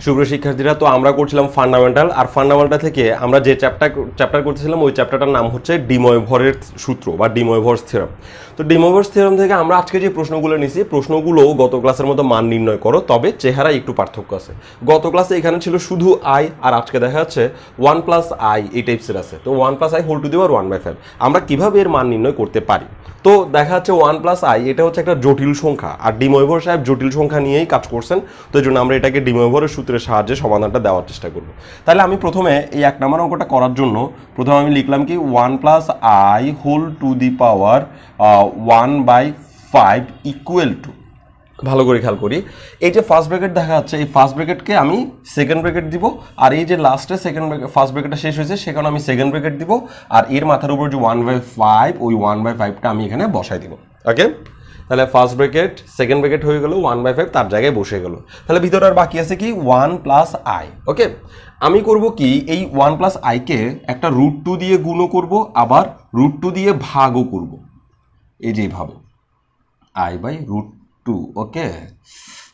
সুপ্রিয় শিক্ষার্থীরা, তো আমরা করছিলাম ফান্ডামেন্টাল, আর ফান্ডামেন্টাল থেকে আমরা যে চ্যাপ্টার করতেছিলাম ওই চ্যাপ্টারটার নাম হচ্ছে ডি ময়ভরের সূত্র বা ডি ময়ভরস থিওরাম। তো ডি ময়ভরস থিওরাম থেকে আমরা আজকে যে প্রশ্নগুলো নিয়েছি, প্রশ্নগুলো গত ক্লাসের মতো মান নির্ণয় করো, তবে চেহারায় একটু পার্থক্য আছে। গত ক্লাসে এখানে ছিল শুধু আই, আর আজকে দেখা যাচ্ছে 1 প্লাস আই এই টাইপসের আছে। তো 1 plus i whole to the power 1/5 আমরা কিভাবে এর মান নির্ণয় করতে পারি? তো দেখা যাচ্ছে 1 প্লাস আই এটা হচ্ছে একটা জটিল সংখ্যা, আর ডি ময়ভর সাহেব জটিল সংখ্যা নিয়েই কাজ করছেন। তো এই জন্য আমরা এটাকে ডি ময়ভরের সূত্রের সাহায্যে সমাধানটা দেওয়ার চেষ্টা করব। তাহলে আমি প্রথমে এই 1 নম্বর অঙ্কটা করার জন্য প্রথমে আমি লিখলাম কি 1 plus i whole to the power 1/5 equal to, ভালো করে খেয়াল করি, এই যে ফার্স্ট ব্র্যাকেট দেখা যাচ্ছে এই ফার্স্ট ব্র্যাকেটকে আমি সেকেন্ড ব্র্যাকেট দিব, আর এই যে লাস্টে ফার্স্ট ব্র্যাকেটটা শেষ হয়েছে সেখানে আমি সেকেন্ড ব্র্যাকেট দিব, আর এর মাথার উপর যে 1/5 ওই 1/5টা আমি এখানে বসাই দিব। ওকে, তাহলে ফার্স্ট ব্র্যাকেট সেকেন্ড ব্র্যাকেট হয়ে গেল, 1/5 তার জায়গায় বসে গেল। তাহলে ভিতরে আর বাকি আছে কি 1 প্লাস আই। ওকে, আমি করব কি এই 1 প্লাস আইকে একটা √2 দিয়ে গুণও করব, আবার √2 দিয়ে ভাগও করব, এই যে এইভাবে i/√2। ওকে,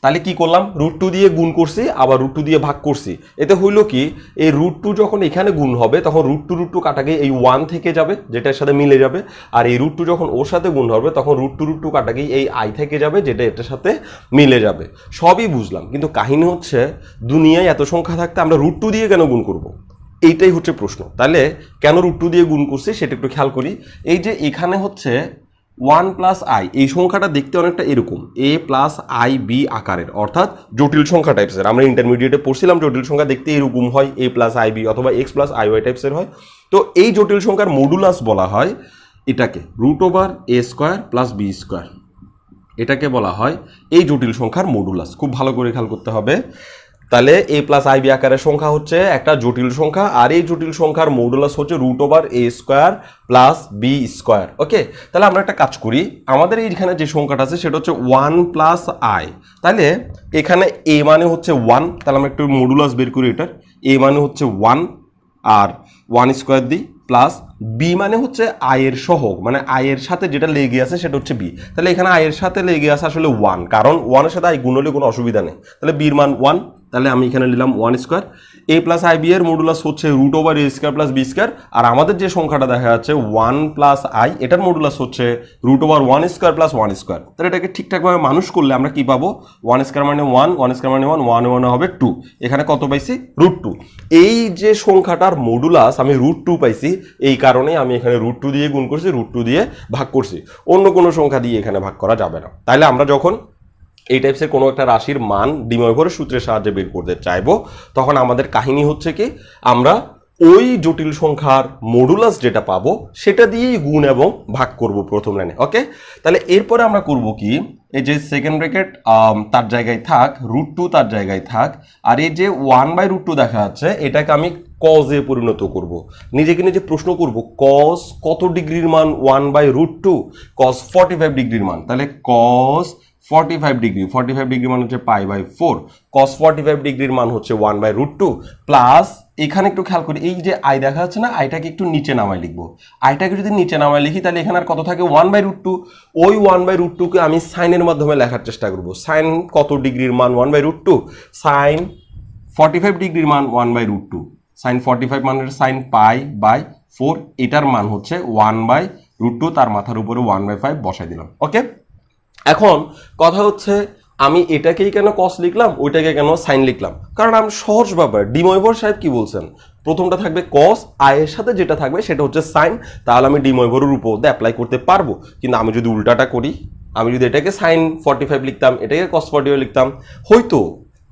তাহলে কি করলাম, √2 দিয়ে গুণ করছি আবার √2 দিয়ে ভাগ করছি। এতে হইল কি এই √2 যখন এখানে গুণ হবে তখন √2 কাটা গিয়ে এই 1 থেকে যাবে, যেটার সাথে মিলে যাবে, আর এই √2 যখন ওর সাথে গুণ হবে তখন √2 কাটা গিয়ে এই আই থেকে যাবে, যেটা এটার সাথে মিলে যাবে। সবই বুঝলাম, কিন্তু কাহিনী হচ্ছে দুনিয়ায় এত সংখ্যা থাকতে আমরা √2 দিয়ে কেন গুণ করব? এইটাই হচ্ছে প্রশ্ন। তাহলে কেন √2 দিয়ে গুণ করছি সেটা একটু খেয়াল করি। এই যে এখানে হচ্ছে 1 প্লাস আই, এই সংখ্যাটা দেখতে অনেকটা এরকম a প্লাস আই বি আকারের, অর্থাৎ জটিল সংখ্যা টাইপসের। আমরা ইন্টারমিডিয়েটে পড়ছিলাম জটিল সংখ্যা দেখতে এরকম হয়, a প্লাস আই বি অথবা x প্লাস আই ওয়াই টাইপসের হয়। তো এই জটিল সংখ্যার মডুলাস বলা হয় এটাকে √a² প্লাস b², এটাকে বলা হয় এই জটিল সংখ্যার মডুলাস। খুব ভালো করে খেয়াল করতে হবে। তাহলে a প্লাস আই বি আকারের সংখ্যা হচ্ছে একটা জটিল সংখ্যা, আর এই জটিল সংখ্যার মডুলাস হচ্ছে √a² প্লাস b²। ওকে, তাহলে আমরা একটা কাজ করি, আমাদের এইখানে যে সংখ্যাটা আছে সেটা হচ্ছে 1 প্লাস আই। তাহলে এখানে a মানে হচ্ছে 1, তাহলে আমরা একটু মডুলাস বের করি এটার। a মানে হচ্ছে 1 আর 1² দিই, প্লাস বি মানে হচ্ছে আয়ের সহগ, মানে আয়ের সাথে যেটা লেগে আছে সেটা হচ্ছে বি। তাহলে এখানে আয়ের সাথে লেগে আছে আসলে 1, কারণ 1 এর সাথে আই গুণ হলে কোনো অসুবিধা নেই। তাহলে বির মান 1, তাহলে আমি এখানে নিলাম 1²। a প্লাস আই বি এর মডুলাস হচ্ছে √a² প্লাস b², আর আমাদের যে সংখ্যাটা দেখা যাচ্ছে 1 প্লাস আই, এটার মডুলাস হচ্ছে √1² প্লাস 1²। তাহলে এটাকে ঠিকঠাকভাবে মানুষ করলে আমরা কি পাবো, 1² মানে 1, 1² মানে 1, 1 1 হবে 2, এখানে কত পাইছি √2। এই যে সংখ্যাটার মডুলাস আমি √2 পাইছি, এই কারণে আমি এখানে √2 দিয়ে গুণ করছি, √2 দিয়ে ভাগ করছি, অন্য কোনো সংখ্যা দিয়ে এখানে ভাগ করা যাবে না। তাহলে আমরা যখন এই টাইপসের কোনো একটা রাশির মান ডি ময়ভরের সূত্রের সাহায্যে বের করতে চাইবো, তখন আমাদের কাহিনী হচ্ছে কি আমরা ওই জটিল সংখ্যার মডুলাস যেটা পাবো সেটা দিয়েই গুণ এবং ভাগ করব প্রথম লাইনে। ওকে, তাহলে এরপরে আমরা করব কি, এই যে সেকেন্ড ব্র্যাকেট তার জায়গায় থাক, √2 তার জায়গায় থাক, আর এই যে 1/√2 দেখা যাচ্ছে এটাকে আমি কজে পরিণত করব। নিজেকে নিজে প্রশ্ন করব, কজ কত ডিগ্রির মান 1/√2? কজ 45 ডিগ্রির মান। তাহলে কজ 45 ডিগ্রি, 45 ডিগ্রি মান হচ্ছে π/4, cos 45 ডিগ্রির মান হচ্ছে 1/√2 প্লাস, এখানে একটু খেয়াল করি এই যে আই দেখা যাচ্ছে না, আইটাকে একটু নিচে নামায় লিখবো। আইটাকে যদি নিচে নামায় লিখি তাহলে এখানে আর কত থাকে 1/√2, ওই 1/√2 কে আমি সাইনের মাধ্যমে লেখার চেষ্টা করব। সাইন কত ডিগ্রির মান 1/√2? সাইন 45 ডিগ্রির মান 1/√2, সাইন 45 মানের সাইন π/4, এটার মান হচ্ছে 1/√2, তার মাথার উপরে 1/5 বসাই দিলাম। ওকে, এখন কথা হচ্ছে আমি এটাকেই কেন কস লিখলাম, ওইটাকে কেন সাইন লিখলাম? কারণ আমি সহজ ব্যাপার, ডি ময়ভর সাহেব কি বলছেন, প্রথমটা থাকবে কস, আয়ের সাথে যেটা থাকবে সেটা হচ্ছে সাইন, তাহলে আমি ডি ময়ভরের উপর অ্যাপ্লাই করতে পারবো। কিন্তু আমি যদি উল্টাটা করি, আমি যদি এটাকে সাইন 45 লিখতাম, এটাকে কস 45 লিখতাম, হয়তো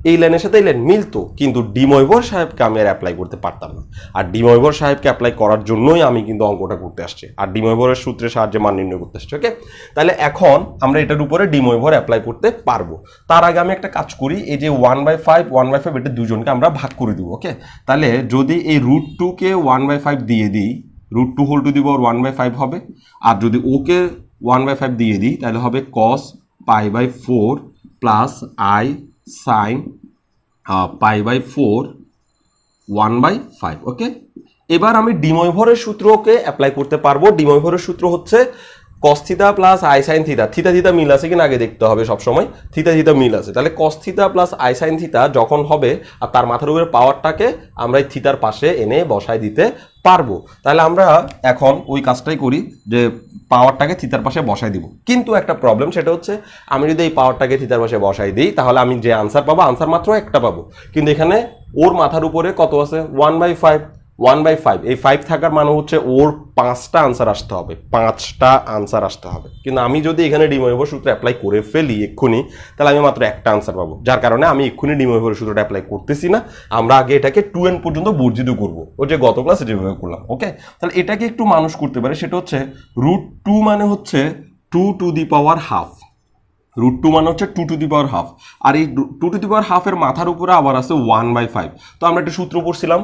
এই লাইনের সাথে এই লাইন মিলতো, কিন্তু ডি ময়ভর সাহেবকে আমি আর অ্যাপ্লাই করতে পারতাম না। আর ডি ময়ভর সাহেবকে অ্যাপ্লাই করার জন্যই আমি কিন্তু অঙ্কটা করতে আসছি, আর ডি ময়ভরের সূত্রের সাহায্যে মান নির্ণয় করতে আসছি। ওকে, তাহলে এখন আমরা এটার উপরে ডি ময়ভর অ্যাপ্লাই করতে পারবো। তার আগে আমি একটা কাজ করি, এই যে 1/5 এটা দুজনকে আমরা ভাগ করে দিব। ওকে, তাহলে যদি এই √2 কে 1/5 দিয়ে দিই, √2 হোল টু দি পাওয়ার 1/5 হবে, আর যদি ওকে 1/5 দিয়ে দিই তাহলে হবে cos π/4 প্লাস আই সাইন π/4 1/5। ওকে, এবার আমি ডি ময়ভরের সূত্রকে অ্যাপ্লাই করতে পারবো। ডি ময়ভরের সূত্র হচ্ছে cos theta plus i sine theta, theta theta মিল আছে কিনা আগে দেখতে হবে সবসময়, থিটা থিটা মিল আছে, তাহলে cos theta plus i sine theta যখন হবে আর তার মাথার উপরে পাওয়ারটাকে আমরা এই থিটার পাশে এনে বসায় দিতে পারবো। তাহলে আমরা এখন ওই কাজটাই করি যে পাওয়ারটাকে থিটার পাশে বসাই দিব। কিন্তু একটা প্রবলেম, সেটা হচ্ছে আমি যদি এই পাওয়ারটাকে থিটার পাশে বসাই দিই তাহলে আমি যে আনসার পাবো, আনসার মাত্র একটা পাবো, কিন্তু এখানে ওর মাথার উপরে কত আছে 1/5, 1/5, এই 5 থাকার মানে হচ্ছে ওর 5টা আনসার আসতে হবে, 5টা আনসার আসতে হবে। কিন্তু আমি যদি এখানে ডি মরিভর সূত্র অ্যাপ্লাই করে ফেলি এক্ষুনি, তাহলে আমি মাত্র একটা আনসার পাবো, যার কারণে আমি এক্ষুনি ডি মরিভর সূত্রটা অ্যাপ্লাই করতেছি না। আমরা আগে এটাকে 2n পর্যন্ত বর্জিত করবো, ও যে গত ক্লাসে যেভাবে করলাম। ওকে, তাহলে এটাকে একটু মানুষ করতে পারে, সেটা হচ্ছে √2 মানে হচ্ছে 2 টু দি পাওয়ার হাফ, √2 মানে হচ্ছে 2 টু দি পাওয়ার হাফ, আর এই 2 টু দি পাওয়ার হাফের মাথার উপরে আবার আছে 1/5। তো আমরা একটা সূত্র পড়ছিলাম,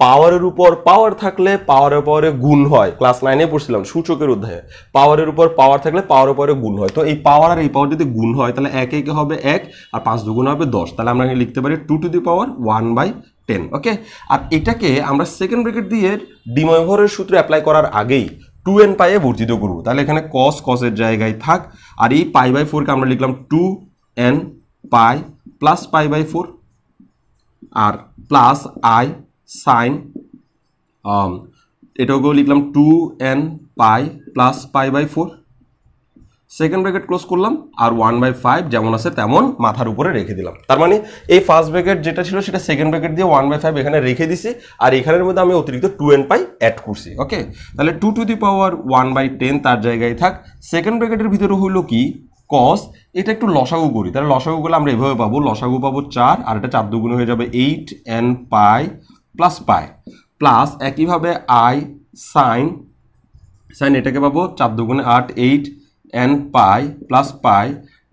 পাওয়ারের উপর পাওয়ার থাকলে পাওয়ারের পরে গুণ হয়, ক্লাস 9-এ পড়ছিলাম সূচকের অধ্যায়ে, পাওয়ারের উপর পাওয়ার থাকলে পাওয়ারের পরে গুণ হয়। তো এই পাওয়ার আর এই পাওয়ার যদি গুণ হয় তাহলে 1 1 হবে 1 আর 5 2 হবে 10, তাহলে আমরা লিখতে পারি 2 টু দি পাওয়ার 1/10। ওকে, আর এটাকে আমরা সেকেন্ড ব্র্যাকেট দিয়ে ডি মরিভরের সূত্র অ্যাপ্লাই করার আগেই 2n পাইয়ে বর্জিত করব। তাহলে এখানে cos এর জায়গায় থাক, আর এই π/4 কে আমরা লিখলাম 2n পাই প্লাস π/4 আর প্লাস i সাইন, এটাকেও লিখলাম 2n pi plus π/4, second bracket close করলাম আর 1/5 যেমন আছে তেমন মাথার উপরে রেখে দিলাম। তার মানে এই ফার্স্ট ব্র্যাকেট যেটা ছিল সেটা সেকেন্ড ব্র্যাকেট দিয়ে 1/5 এখানে রেখে দিছি, আর এখানের মধ্যে আমি অতিরিক্ত 2n পাই অ্যাড করছি। ওকে, তাহলে 2 টু দি পাওয়ার 1/10 তার জায়গায় থাক। সেকেন্ড ব্র্যাকেটের ভিতরে হলো কি cos, এটা একটু লসাগু করি, তাহলে লসাগু করলে আমরা এভাবে পাবো, লসাগু পাবো 4 আর এটা 4 দুগুণ হয়ে যাবে 8n pi plus pi, plus একইভাবে i সাইন, এটাকে পাবো 4 দুগুণে 8 8n pi plus pi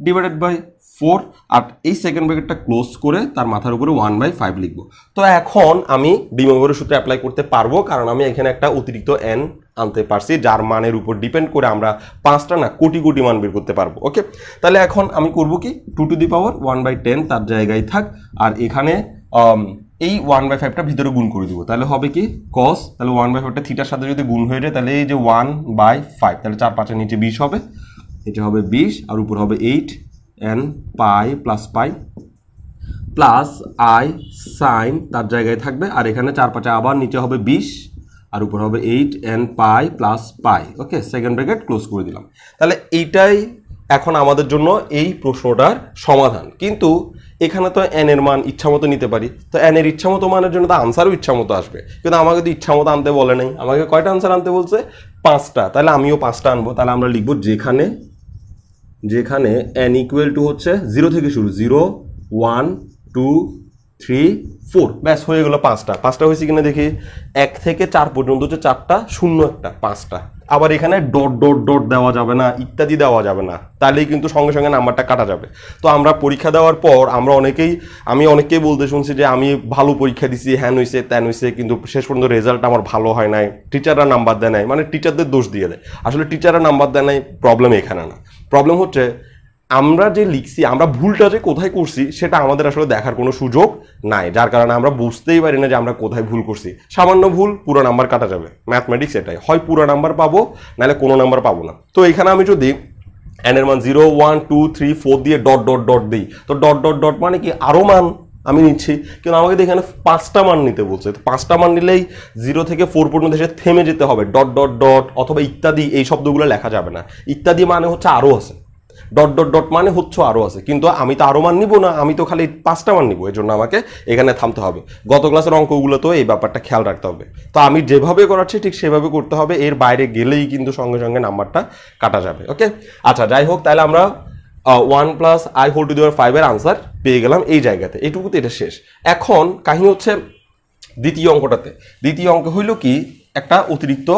divided by 4, আর এই সেকেন্ড ব্র্যাকেটটা ক্লোজ করে তার মাথার উপরে 1/5 লিখবো। তো এখন আমি ডি মরিভরের সূত্র অ্যাপ্লাই করতে পারবো, কারণ আমি এখানে একটা অতিরিক্ত n আনতে পারছি, যার মানের উপর ডিপেন্ড করে আমরা 5টা না কোটি কোটি মান বের করতে পারবো। ওকে, তাহলে এখন আমি করব কি 2 টু দি পাওয়ার 1/10 তার জায়গায় থাক, আর এখানে এই 1/5টা ভিতরে গুণ করে দিব, তাহলে হবে কি cos, তাহলে 1/5টা থিটার সাথে যদি গুণ হয়ে যায় তাহলে এই যে 1/5, তাহলে 4 5 এর নিচে 20 হবে, এটা হবে 20 আর উপর হবে 8n pi plus pi plus i sine তার জায়গায় থাকবে, আর এখানে 4 5 আবার নিচে হবে 20 আর উপর হবে 8n পাই প্লাস পাই। ওকে, সেকেন্ড ব্র্যাকেট ক্লোজ করে দিলাম। তাহলে এইটাই এখন আমাদের জন্য এই প্রশ্নটার সমাধান। কিন্তু এখানে তো n এর মান ইচ্ছা মতো নিতে পারি, তো n এর ইচ্ছা মতো মানের জন্য তো আনসারও ইচ্ছা মতো আসবে, কিন্তু আমাকে তো ইচ্ছা মতো আনতে বলে নাই, আমাকে কয়টা আনসার আনতে বলছে 5টা, তাহলে আমিও 5টা আনবো। তাহলে আমরা লিখবো যেখানে n ইকুয়াল টু হচ্ছে 0 থেকে শুরু, 0 1 2 3 4, ব্যাস হয়ে গেল 5টা হয়েছে কিনা দেখি, 1 থেকে 4 পর্যন্ত হচ্ছে 4টা, 0 একটা 5টা। আবার এখানে ডট ডট ডট দেওয়া যাবে না, ইত্যাদি দেওয়া যাবে না, তাহলেই কিন্তু সঙ্গে সঙ্গে নাম্বারটা কাটা যাবে। তো আমরা পরীক্ষা দেওয়ার পর আমি অনেকেই বলতে শুনছি যে আমি ভালো পরীক্ষা দিছি, হ্যান হয়েছে ত্যান হয়েছে, কিন্তু শেষ পর্যন্ত রেজাল্ট আমার ভালো হয় নাই, টিচাররা নাম্বার দেয় নাই, মানে টিচারদের দোষ দিয়ে দেয়। আসলে টিচাররা নাম্বার দেয় নাই, প্রবলেম এখানে না, প্রবলেম হচ্ছে আমরা যে লিখছি, আমরা ভুলটা যে কোথায় করছি সেটা আমাদের আসলে দেখার কোনো সুযোগ নাই, যার কারণে আমরা বুঝতেই পারি না যে আমরা কোথায় ভুল করছি। সামান্য ভুল পুরো নাম্বার কাটা যাবে, ম্যাথমেটিক্স এটাই, হয় পুরো নাম্বার পাবো নাহলে কোনো নাম্বার পাবো না। তো এখানে আমি যদি n এর মান 0 1 2 3 4 দিয়ে ডট ডট ডট দিই, তো ডট ডট ডট মানে কি আরো মান আমি নিচ্ছি, কিন্তু আমাকে এখানে 5টা মান নিতে বলছে, তো 5টা মান নিলেই 0 থেকে 4 পর্যন্ত এসে থেমে যেতে হবে, ডট ডট ডট অথবা ইত্যাদি এই শব্দগুলো লেখা যাবে না। ইত্যাদি মানে হচ্ছে আরো আছে, ডট ডট ডট মানে হচ্ছে আরো আছে, কিন্তু আমি তো আরো মান নিব না, আমি তো খালি 5টা মান নিব, এই জন্য আমাকে এখানে থামতে হবে। গত ক্লাসের অঙ্কগুলো তো এই ব্যাপারটা খেয়াল রাখতে হবে। তো আমি যেভাবে করাচ্ছি ঠিক সেভাবে করতে হবে, এর বাইরে গেলেই কিন্তু সঙ্গে সঙ্গে নাম্বারটা কাটা যাবে। ওকে, আচ্ছা যাই হোক, তাহলে আমরা 1 plus i whole to the power 5 এর আনসার পেয়ে গেলাম এই জায়গাতে, এইটুকুতে এটা শেষ। এখন কাহিনী হচ্ছে দ্বিতীয় অঙ্কটাতে। দ্বিতীয় অঙ্ক হইল কি, একটা অতিরিক্ত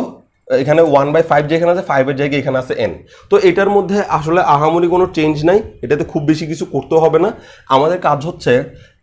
এখানে 1/5 যেখানে আছে 5 এর জায়গায় এখানে আছে n, তো এটার মধ্যে আসলে আহামরি কোনো চেঞ্জ নাই, এটাতে খুব বেশি কিছু করতে হবে না। আমাদের কাজ হচ্ছে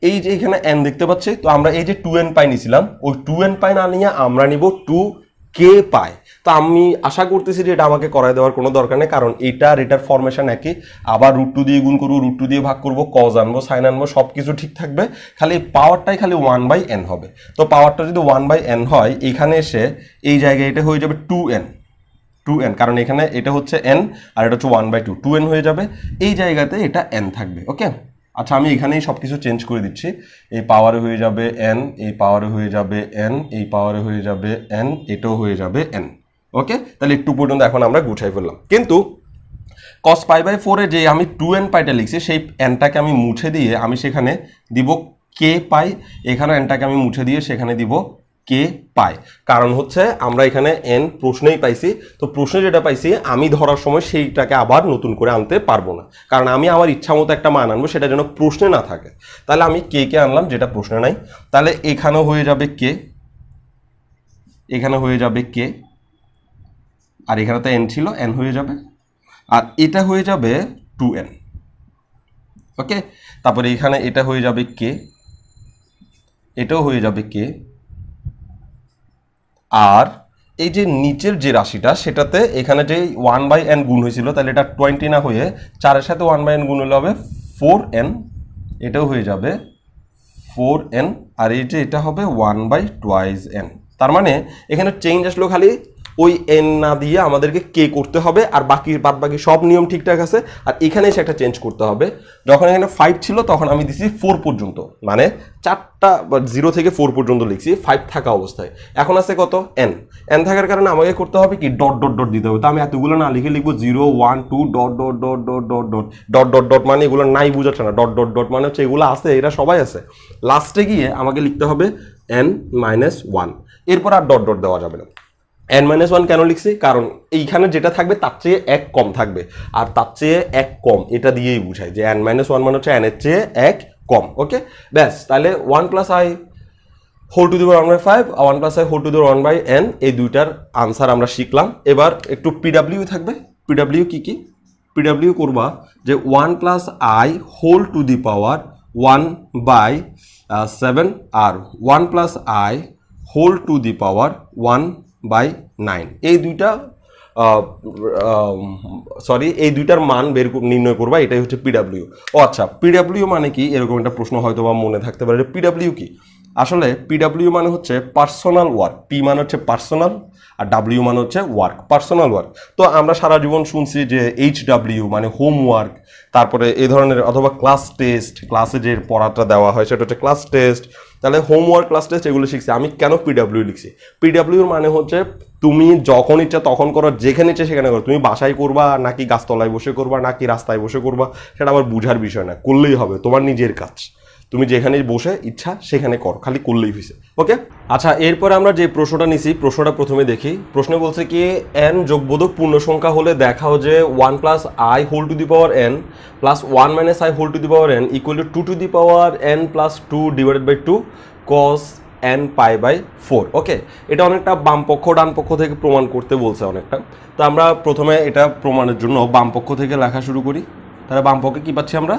এই যে এখানে n দেখতে পাচ্ছি, তো আমরা এই যে 2n পাই নিছিলাম, ওই 2n পাই না নিয়ে আমরা নিব 2k পাই। তো আমি আশা করতেছি যে এটা আমাকে করাই দেওয়ার কোনো দরকার নেই, কারণ এটার ফরমেশন একই, আবার √2 দিয়ে গুণ করবো, √2 দিয়ে ভাগ করবো, cos আনবো, সাইন আনবো, সব কিছু ঠিক থাকবে, খালি পাওয়ারটাই খালি 1/n হবে। তো পাওয়ারটা যদি 1/n হয়, এখানে এসে এই জায়গায় এটা হয়ে যাবে 2n, 2n, কারণ এখানে এটা হচ্ছে n আর এটা হচ্ছে 1/2, 2n হয়ে যাবে। এই জায়গাতে এটা n থাকবে। ওকে, আচ্ছা আমি এখানেই সব কিছু চেঞ্জ করে দিচ্ছি। এই পাওয়ারে হয়ে যাবে n, এই পাওয়ারে হয়ে যাবে n, এই পাওয়ারে হয়ে যাবে n, এটাও হয়ে যাবে n। ওকে, তাহলে একটু পর্যন্ত এখন আমরা গুছাই ফেললাম। কিন্তু cos π/4 এ যে আমি 2n পাইটা লিখছি সেই nটাকে আমি মুছে দিয়ে আমি সেখানে দিব k পাই, এখানে nটাকে আমি মুছে দিয়ে সেখানে দিব k পাই। কারণ হচ্ছে আমরা এখানে n প্রশ্নেই পাইছি, তো প্রশ্নে যেটা পাইছি আমি ধরার সময় সেইটাকে আবার নতুন করে আনতে পারবো না, কারণ আমি আমার ইচ্ছা মতো একটা মান আনবো, সেটা যেন প্রশ্নে না থাকে। তাহলে আমি k কে আনলাম যেটা প্রশ্নে নাই। তাহলে এখানেও হয়ে যাবে k, এখানে হয়ে যাবে k, আর এখানে তো n ছিল, n হয়ে যাবে, আর এটা হয়ে যাবে 2n। ওকে, তারপরে এখানে এটা হয়ে যাবে k, এটাও হয়ে যাবে k, আর এই যে নিচের যে রাশিটা সেটাতে এখানে যে 1/n গুণ হয়েছিল, তাহলে এটা 20 না হয়ে 4 এর সাথে 1/n গুণ হলে হবে 4n, এটাও হয়ে যাবে 4n, আর এই যে এটা হবে 1/2n। তার মানে এখানে চেঞ্জ আসলো খালি ওই n না দিয়ে আমাদেরকে কে করতে হবে, আর বাদ বাকি সব নিয়ম ঠিকঠাক আছে। আর এখানে এসে একটা চেঞ্জ করতে হবে, যখন এখানে 5 ছিল তখন আমি দিছি 4 পর্যন্ত, মানে 4টা 0 থেকে 4 পর্যন্ত লিখছি 5 থাকা অবস্থায়। এখন আছে কত n, n থাকার কারণে আমাকে করতে হবে কি ডট ডট ডট দিতে হবে। তো আমি এতগুলো না লিখে লিখবো 0 1 2 dot dot dot dot dot dot dot dot dot, মানে এগুলো নাই বোঝাচ্ছে না, ডট ডট ডট মানে হচ্ছে এগুলো আছে, এরা সবাই আছে। লাস্টে গিয়ে আমাকে লিখতে হবে n-1, এরপর আর ডট ডট দেওয়া যাবে না। n-1 কেন লিখছি, কারণ এইখানে যেটা থাকবে তার চেয়ে 1 কম থাকবে, আর তার চেয়ে 1 কম এটা দিয়েই বুঝায় যে n-1 মানে হচ্ছে n এর চেয়ে 1 কম। ওকে, ব্যাস, তাহলে 1 + i whole to the power 1/5 আর 1 + i whole to the power 1/n, এই দুইটার আনসার আমরা শিখলাম। এবার একটু পিডব্লিউ থাকবে। পিডব্লিউ কি পিডব্লিউ করবা যে 1 + i whole to the power 1/7 আর 1 + i whole to the power 1/9, এই দুইটা এই দুইটার মান নির্ণয় করবা, এটাই হচ্ছে পিডব্লিউ। ও আচ্ছা, পিডব্লিউ মানে কি, এরকম একটা প্রশ্ন হয়তো বা মনে থাকতে পারে, পিডব্লিউ কি? আসলে পিডব্লিউ মানে হচ্ছে পার্সোনাল ওয়ার্ক। পি মানে হচ্ছে পার্সোনাল আর ডাব্লিউ মানে হচ্ছে ওয়ার্ক, পার্সোনাল ওয়ার্ক। তো আমরা সারা জীবন শুনছি যে HW মানে হোমওয়ার্ক, তারপরে এই ধরনের, অথবা ক্লাস টেস্ট, ক্লাসে যে পড়াটা দেওয়া হয় সেটা হচ্ছে ক্লাস টেস্ট। তাহলে হোমওয়ার্ক, ক্লাস টেস্ট এগুলো শিখছি। আমি কেন পিডব্লিউ লিখছি? পিডব্লিউর মানে হচ্ছে তুমি যখন ইচ্ছা তখন করো, যেখানে ইচ্ছা সেখানে করো। তুমি বাসায় করবা নাকি গাছতলায় বসে করবা নাকি রাস্তায় বসে করবা সেটা আমার বুঝার বিষয় না, করলেই হবে, তোমার নিজের কাজ। তুমি যেখানে বসে ইচ্ছা সেখানে করো, খালি করলেই হয়েছে। ওকে, আচ্ছা এরপরে আমরা যে প্রশ্নটা নিছি, প্রশ্নটা প্রথমে দেখি। প্রশ্নে বলছে কি n যোগবোধক পূর্ণ সংখ্যা হলে দেখাও যে 1 + i whole to the power n plus 1 - i whole to the power n equal to 2 to the power n plus 2 divided by 2 cos n π/4। Okay, এটা অনেকটা বাম পক্ষ ডান পক্ষ থেকে প্রমাণ করতে বলছে অনেকটা। তো আমরা প্রথমে এটা প্রমাণের জন্য বাম পক্ষ থেকে লেখা শুরু করি। তাহলে বাম পক্ষে কি পাচ্ছি আমরা?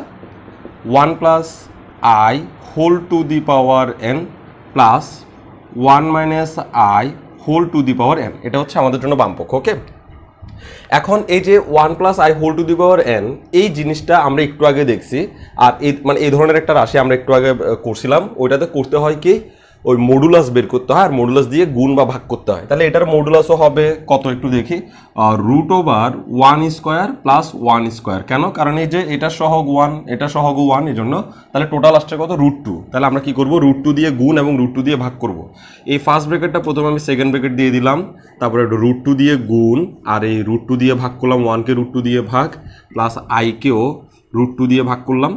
1 + i whole to the power n plus 1 - i whole to the power n, এটা হচ্ছে আমাদের জন্য বাম পক্ষ। ওকে, এখন এই যে 1 + i whole to the power n, এই জিনিসটা আমরা একটু আগে দেখছি, আর এই ধরনের একটা রাশি আমরা একটু আগে করছিলাম। ওইটাতে করতে হয় কি, ওই মডুলাস বের করতে হয়, আর মডুলাস দিয়ে গুণ বা ভাগ করতে হয়। তাহলে এটার মডুলাসও হবে কত একটু দেখি, √1² প্লাস 1²। কেন? কারণ এই যে এটা সহগ 1, এটা সহগ 1, এই জন্য। তাহলে টোটাল আসছে কত? √2। তাহলে আমরা কি করব? √2 দিয়ে গুণ এবং √2 দিয়ে ভাগ করব। এই ফার্স্ট ব্র্যাকেটটা প্রথমে আমি সেকেন্ড ব্র্যাকেট দিয়ে দিলাম, তারপরে √2 দিয়ে গুণ, আর এই √2 দিয়ে ভাগ করলাম, 1কে √2 দিয়ে ভাগ, প্লাস i-কেও √2 দিয়ে ভাগ করলাম।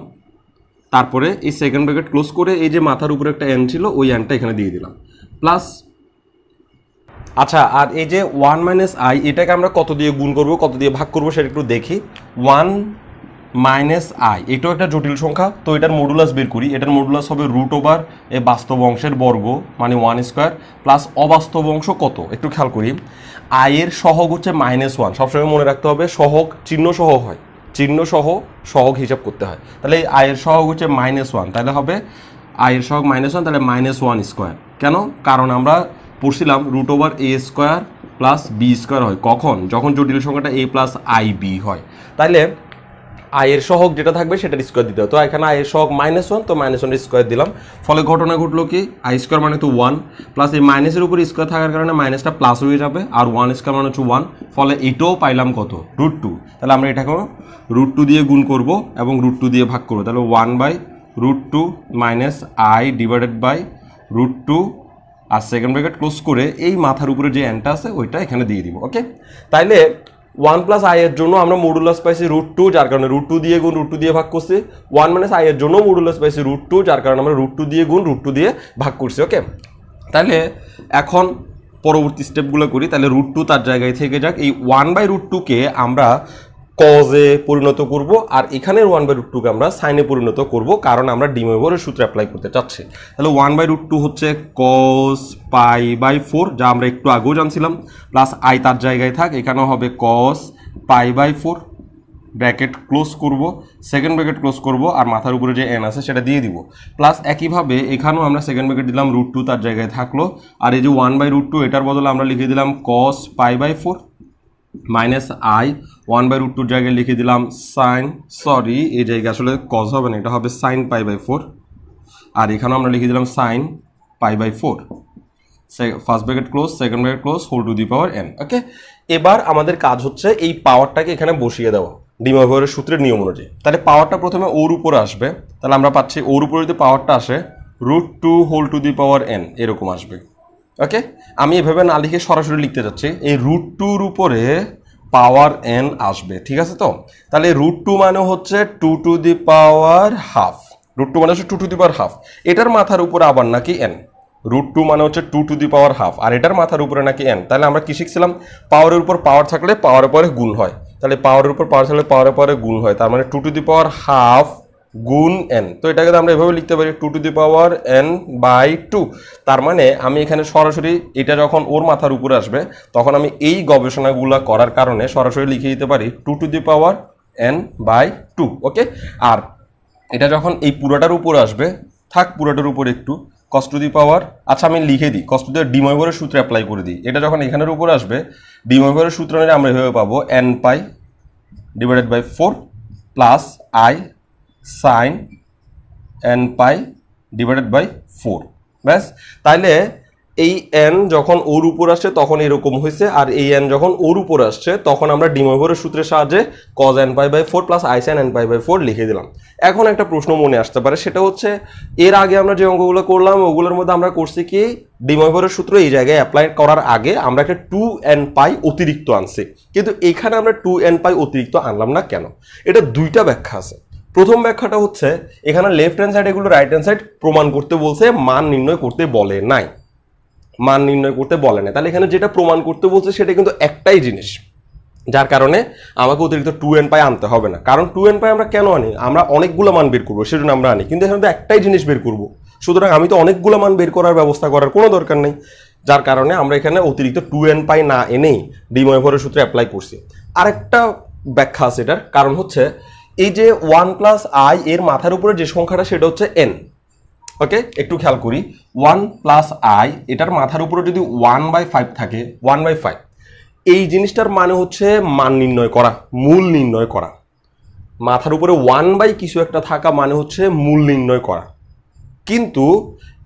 তারপরে এই সেকেন্ড ব্র্যাকেট ক্লোজ করে এই যে মাথার উপরে একটা n ছিল ওই nটা এখানে দিয়ে দিলাম, প্লাস। আচ্ছা, আর এই যে 1 - i, এটাকে আমরা কত দিয়ে গুণ করব, কত দিয়ে ভাগ করব সেটা একটু দেখি। 1 - i, এটাও একটা জটিল সংখ্যা, তো এটার মডুলাস বের করি। এটার মডুলাস হবে √ এই বাস্তব অংশের বর্গ মানে 1² প্লাস অবাস্তব অংশ কত একটু খেয়াল করি। i এর সহগ হচ্ছে -1, সবসময় মনে রাখতে হবে সহগ চিহ্ন সহ হয়, চিহ্ন সহ সহগ হিসাব করতে হয়। তাহলে i এর সহগ হচ্ছে -1, তাহলে হবে i এর সহগ -1, তাহলে -1²। কেন? কারণ আমরা পড়ছিলাম √a² প্লাস b² হয় কখন? যখন জটিল সংখ্যাটা a + ib হয়। তাহলে আই এর সহগ যেটা থাকবে সেটার স্কোয়ার দিতে হবে। তো এখানে আই এর সহগ -1, তো -1 স্কোয়ার দিলাম। ফলে ঘটনা ঘটলো কি, আই স্কোয়ার মানে তো 1 প্লাস এই মাইনাসের উপর স্কোয়ার থাকার কারণে মাইনাসটা প্লাস হয়ে যাবে, আর 1 স্কোয়ার মানে হচ্ছে 1, ফলে এটাও পাইলাম কত, √2। তাহলে আমরা এটাকে √2 দিয়ে গুণ করব এবং √2 দিয়ে ভাগ করবো। তাহলে 1/√2 মাইনাস আই ডিভাইডেড বাই √2 আর সেকেন্ড ব্র্যাকেট ক্লোজ করে এই মাথার উপরে যে এনটা আছে ওইটা এখানে দিয়ে দিব। ওকে, তাইলে 1 প্লাস আই এর জন্য আমরা মডুলাস পাইছি √2, যার কারণে √2 দিয়ে গুণ √2 দিয়ে ভাগ করছি। 1 মাইনাস আই এর জন্য মডুলাস পাইছি √2, যার কারণে আমরা √2 দিয়ে গুণ √2 দিয়ে ভাগ করছি। ওকে, তাহলে এখন পরবর্তী স্টেপগুলো করি। তাহলে √2 তার জায়গায় থেকে যাক। এই 1/√2কে আমরা কজে পরিণত করব, আর এখানের 1/√2কে আমরা সাইনে পরিণত করব, কারণ আমরা ডি ময়ভরের সূত্র অ্যাপ্লাই করতে চাচ্ছি। তাহলে 1/√2 হচ্ছে cos π/4, যা আমরা একটু আগেও জানছিলাম, প্লাস আই তার জায়গায় থাক, এখানেও হবে cos π/4, ব্র্যাকেট ক্লোজ করব, সেকেন্ড ব্র্যাকেট ক্লোজ করব, আর মাথার উপরে যে এন আছে সেটা দিয়ে দিব। প্লাস একইভাবে এখানেও আমরা সেকেন্ড ব্র্যাকেট দিলাম, √2 তার জায়গায় থাকলো, আর এই যে 1/√2 এটার বদলে আমরা লিখে দিলাম cos π/4 মাইনাস আই 1/√2 জায়গায় লিখে দিলাম সাইন, সরি এই জায়গায় আসলে কজ হবে না, এটা হবে সাইন π/4, আর এখানেও আমরা লিখে দিলাম sine π/4, first bracket close, second bracket close, whole to the power n। Okay, এবার আমাদের কাজ হচ্ছে এই পাওয়ারটাকে এখানে বসিয়ে দেওয়া ডি ময়ভরের সূত্রের নিয়ম অনুযায়ী। তাহলে পাওয়ারটা প্রথমে ওর উপরে আসবে, তাহলে আমরা পাচ্ছি ওর উপরে যদি পাওয়ারটা আসে √2 whole to the power n এরকম আসবে। ওকে, আমি এভাবে না লিখে সরাসরি লিখতে যাচ্ছি, এই √2-র উপরে পাওয়ার n আসবে, ঠিক আছে? তো তাহলে √2 মানে হচ্ছে 2 টু দি পাওয়ার হাফ, √2 মানে হচ্ছে 2 টু দি পাওয়ার হাফ, এটার মাথার উপরে আবার নাকি n, √2 মানে হচ্ছে 2 টু দি পাওয়ার হাফ, আর এটার মাথার উপরে নাকি n। তাহলে আমরা কি শিখছিলাম, পাওয়ারের উপর পাওয়ার থাকলে পাওয়ারের পরে গুণ হয়, তাহলে পাওয়ারের উপর পাওয়ার থাকলে পাওয়ারের পরে গুণ হয়, তার মানে 2 টু দি পাওয়ার হাফ গুণ n। তো এটাকে আমরা এভাবে লিখতে পারি 2 টু দি পাওয়ার n/2। তার মানে আমি এখানে সরাসরি এটা যখন ওর মাথার উপরে আসবে তখন আমি এই গবেষণাগুলো করার কারণে সরাসরি লিখে দিতে পারি 2 টু দি পাওয়ার n/2। ওকে, আর এটা যখন এই পুরোটার উপরে আসবে, থাক পুরোটার উপর একটু cos টু দি পাওয়ার, আচ্ছা আমি লিখে দিই cos টু দি ডি ময়ভরের সূত্র অ্যাপ্লাই করে দিই। এটা যখন এখানের উপরে আসবে ডি ময়ভরের সূত্র নিয়ে আমরা এভাবে পাবো n π divided by 4 plus i sine n π divided by 4, ব্যাস। তাইলে এই n যখন ওর উপর আসছে তখন এরকম হয়েছে, আর এই n যখন ওর উপর আসছে তখন আমরা ডি ময়ভরের সূত্রের সাহায্যে cos n π/4 plus i sin n π/4 লিখে দিলাম। এখন একটা প্রশ্ন মনে আসতে পারে, সেটা হচ্ছে এর আগে আমরা যে অঙ্কগুলো করলাম ওগুলোর মধ্যে আমরা করছি কি ডি ময়ভরের সূত্র এই জায়গায় অ্যাপ্লাই করার আগে আমরা একটা 2n π অতিরিক্ত আনছি, কিন্তু এখানে আমরা 2n π অতিরিক্ত আনলাম না কেন? এটা দুইটা ব্যাখ্যা আছে। প্রথম ব্যাখ্যাটা হচ্ছে এখানে লেফট হ্যান্ড সাইড এগুলো রাইট হ্যান্ড সাইড প্রমাণ করতে বলছে, মান নির্ণয় করতে বলে নাই, মান নির্ণয় করতে বলে না। তাহলে এখানে যেটা প্রমাণ করতে বলছে সেটা কিন্তু একটাই জিনিস, যার কারণে আমাকে অতিরিক্ত 2n π আনতে হবে না। কারণ 2n π আমরা কেন আনি, আমরা অনেকগুলো মান বের করবো সেজন্য আমরা আনি, কিন্তু এখানে তো একটাই জিনিস বের করবো, সুতরাং আমি তো অনেকগুলো মান বের করার ব্যবস্থা করার কোনো দরকার নেই, যার কারণে আমরা এখানে অতিরিক্ত 2n π না এনেই ডি ময়ভরের সূত্রে অ্যাপ্লাই করছি। আরেকটা ব্যাখ্যা আছে এটার, কারণ হচ্ছে এই যে 1 প্লাস আই এর মাথার উপরে যে সংখ্যাটা সেটা হচ্ছে n। ওকে, একটু খেয়াল করি, 1 প্লাস আই এটার মাথার উপরে যদি 1/5 থাকে, 1/5 এই জিনিসটার মানে হচ্ছে মান নির্ণয় করা, মূল নির্ণয় করা। মাথার উপরে 1 কিছু একটা থাকা মানে হচ্ছে মূল নির্ণয় করা, কিন্তু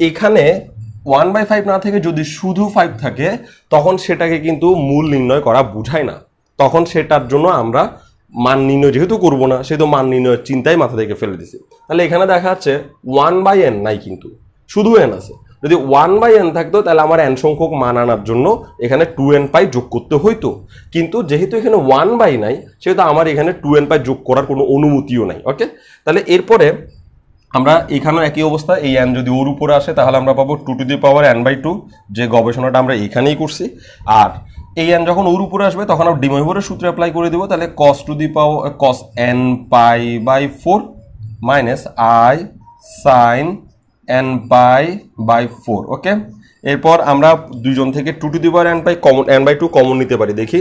এখানে 1/5 না থেকে যদি শুধু 5 থাকে তখন সেটাকে কিন্তু মূল নির্ণয় করা বোঝায় না, তখন সেটার জন্য আমরা মান নির্ণয় যেহেতু করবো না সেহেতু মান নির্ণয়ের চিন্তাই মাথা থেকে ফেলে দিছি। তাহলে এখানে দেখা যাচ্ছে 1/n নাই, কিন্তু শুধু n আছে। যদি 1/n থাকতো তাহলে আমার n সংখ্যক মান আনার জন্য এখানে 2n π যোগ করতে হইতো, কিন্তু যেহেতু এখানে 1/, নাই সেহেতু আমার এখানে 2n π যোগ করার কোনো অনুমতিও নাই। ওকে, তাহলে এরপরে আমরা এখানেও একই অবস্থা, এই n যদি ওর উপরে আসে তাহলে আমরা পাবো 2 টু দি পাওয়ার n/2, যে গবেষণাটা আমরা এখানেই করছি। আর এই n যখন ওর উপরে আসবে তখন আমরা ডি ময়ভরের সূত্র অ্যাপ্লাই করে দেবো, তাহলে cos to the power cos n π/4 minus i sine n π/4। Okay, এরপর আমরা দুইজন থেকে 2 to the power n π common n/2 common নিতে পারি। দেখি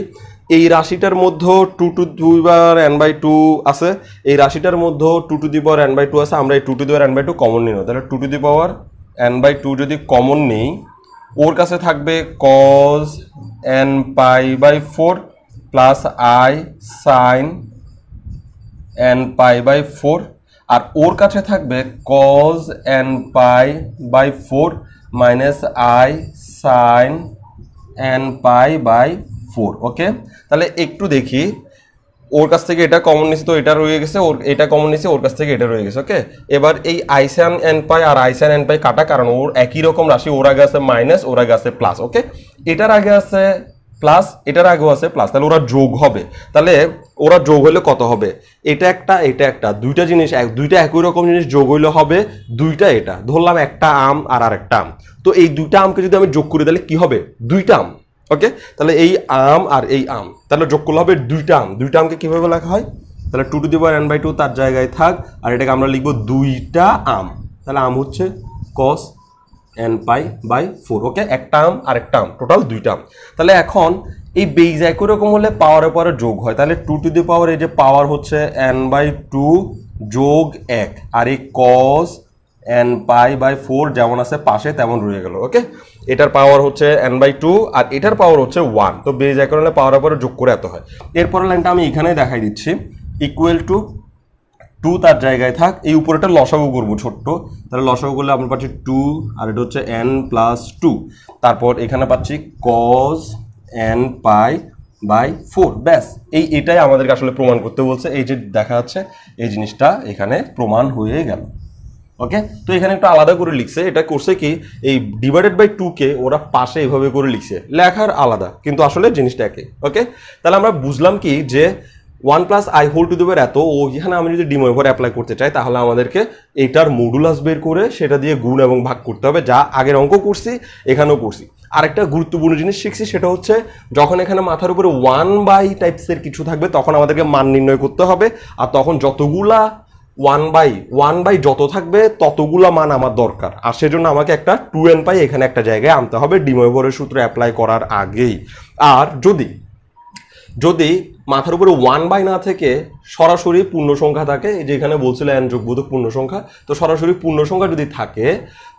এই রাশিটার মধ্যে 2 টু দি পাওয়ার n/2 আছে, এই রাশিটার মধ্যে 2 টু দি পাওয়ার n/2 আছে, আমরা এই 2 to the power n/2 common নিব। তাহলে 2 টু দি পাওয়ার n/2 যদি কমন নেই, ওর কাছে থাকবে cos n π/4 plus i sine n pi by 4 আর ওর কাছে থাকবে cos n pi by 4 minus i sin n pi by 4 okay তাহলে একটু দেখি ওর কাছ থেকে এটা কমন নিছি তো এটা রয়ে গেছে ওর এটা কমন নিছি ওর কাছ থেকে এটা রয়ে গেছে ওকে এবার এই i sin n pi R i sin n পাই কাটা কারণ ওর একই রকম রাশি ওর আগে আছে মাইনাস ওর আগে আছে প্লাস ওকে এটার আগে আছে প্লাস এটার আগেও আছে প্লাস তাহলে ওরা যোগ হবে তাহলে ওরা যোগ হলে কত হবে এটা একটা দুইটা জিনিস দুইটা একই রকম জিনিস যোগ হইলে হবে দুইটা এটা ধরলাম একটা আম আর আরেকটা আম তো এই দুইটা আমকে যদি আমি যোগ করি তাহলে কি হবে দুইটা আম ওকে তাহলে এই আম আর এই আম তাহলে যোগ করলে হবে দুইটা আমকে কিভাবে লেখা হয় তাহলে 2 to the power n by 2 তার জায়গায় থাক আর এটাকে আমরা লিখব দুইটা আম তাহলে আম হচ্ছে cos n পাই বাই 4 ওকে একটা আম আর একটা আম টোটাল দুইটা আম তাহলে এখন এই বেজ একই রকম হলে পাওয়ারের পরে যোগ হয় তাহলে 2 টু দি পাওয়ার এই যে পাওয়ার হচ্ছে n বাই 2 যোগ 1 আর এই cos n পাই বাই 4 যেমন আছে পাশে তেমন রয়ে গেল ওকে এটার পাওয়ার হচ্ছে n বাই 2 আর এটার পাওয়ার হচ্ছে 1 তো বেজ একই হলে পাওয়ারের পরে যোগ করে এত হয় এরপরের লাইনটা আমি এখানে দেখাই দিচ্ছি ইকুয়াল টু 2 তার জায়গায় থাক এই উপরেটা লসাগু করব ছোট্ট তাহলে লসাগু করলে আমরা পাচ্ছি 2 আর এটা হচ্ছে n প্লাস 2 তারপর এখানে পাচ্ছি cos n পাই বাই 4 ব্যাস এটাই আমাদেরকে আসলে প্রমাণ করতে বলছে এই যে দেখা যাচ্ছে এই জিনিসটা এখানে প্রমাণ হয়ে গেল ওকে তো এখানে একটু আলাদা করে লিখছে এটা করছে কি এই ডিভাইডেড বাই 2 কে ওরা পাশে এইভাবে করে লিখছে লেখার আলাদা কিন্তু আসলে জিনিসটা একই ওকে তাহলে আমরা বুঝলাম কি যে 1 plus i whole to the power এত ওইখানে আমি যদি ডিমোভার অ্যাপ্লাই করতে চাই তাহলে আমাদেরকে এটার মডুলাস বের করে সেটা দিয়ে গুণ এবং ভাগ করতে হবে যা আগের অঙ্ক করছি এখানেও করছি আরেকটা গুরুত্বপূর্ণ জিনিস শিখছি সেটা হচ্ছে যখন এখানে মাথার উপরে 1 বাই টাইপসের কিছু থাকবে তখন আমাদেরকে মান নির্ণয় করতে হবে আর তখন যতগুলা 1 বাই যত থাকবে ততগুলা মান আমার দরকার আর সেজন্য আমাকে একটা 2n পাই এখানে একটা জায়গায় আনতে হবে ডিমোভারের সূত্র অ্যাপ্লাই করার আগেই আর যদি মাথার উপরে 1 বাই না থেকে সরাসরি পূর্ণ সংখ্যা থাকে যেখানে বলছিল n যোগবোধক পূর্ণ সংখ্যা তো সরাসরি পূর্ণ সংখ্যা যদি থাকে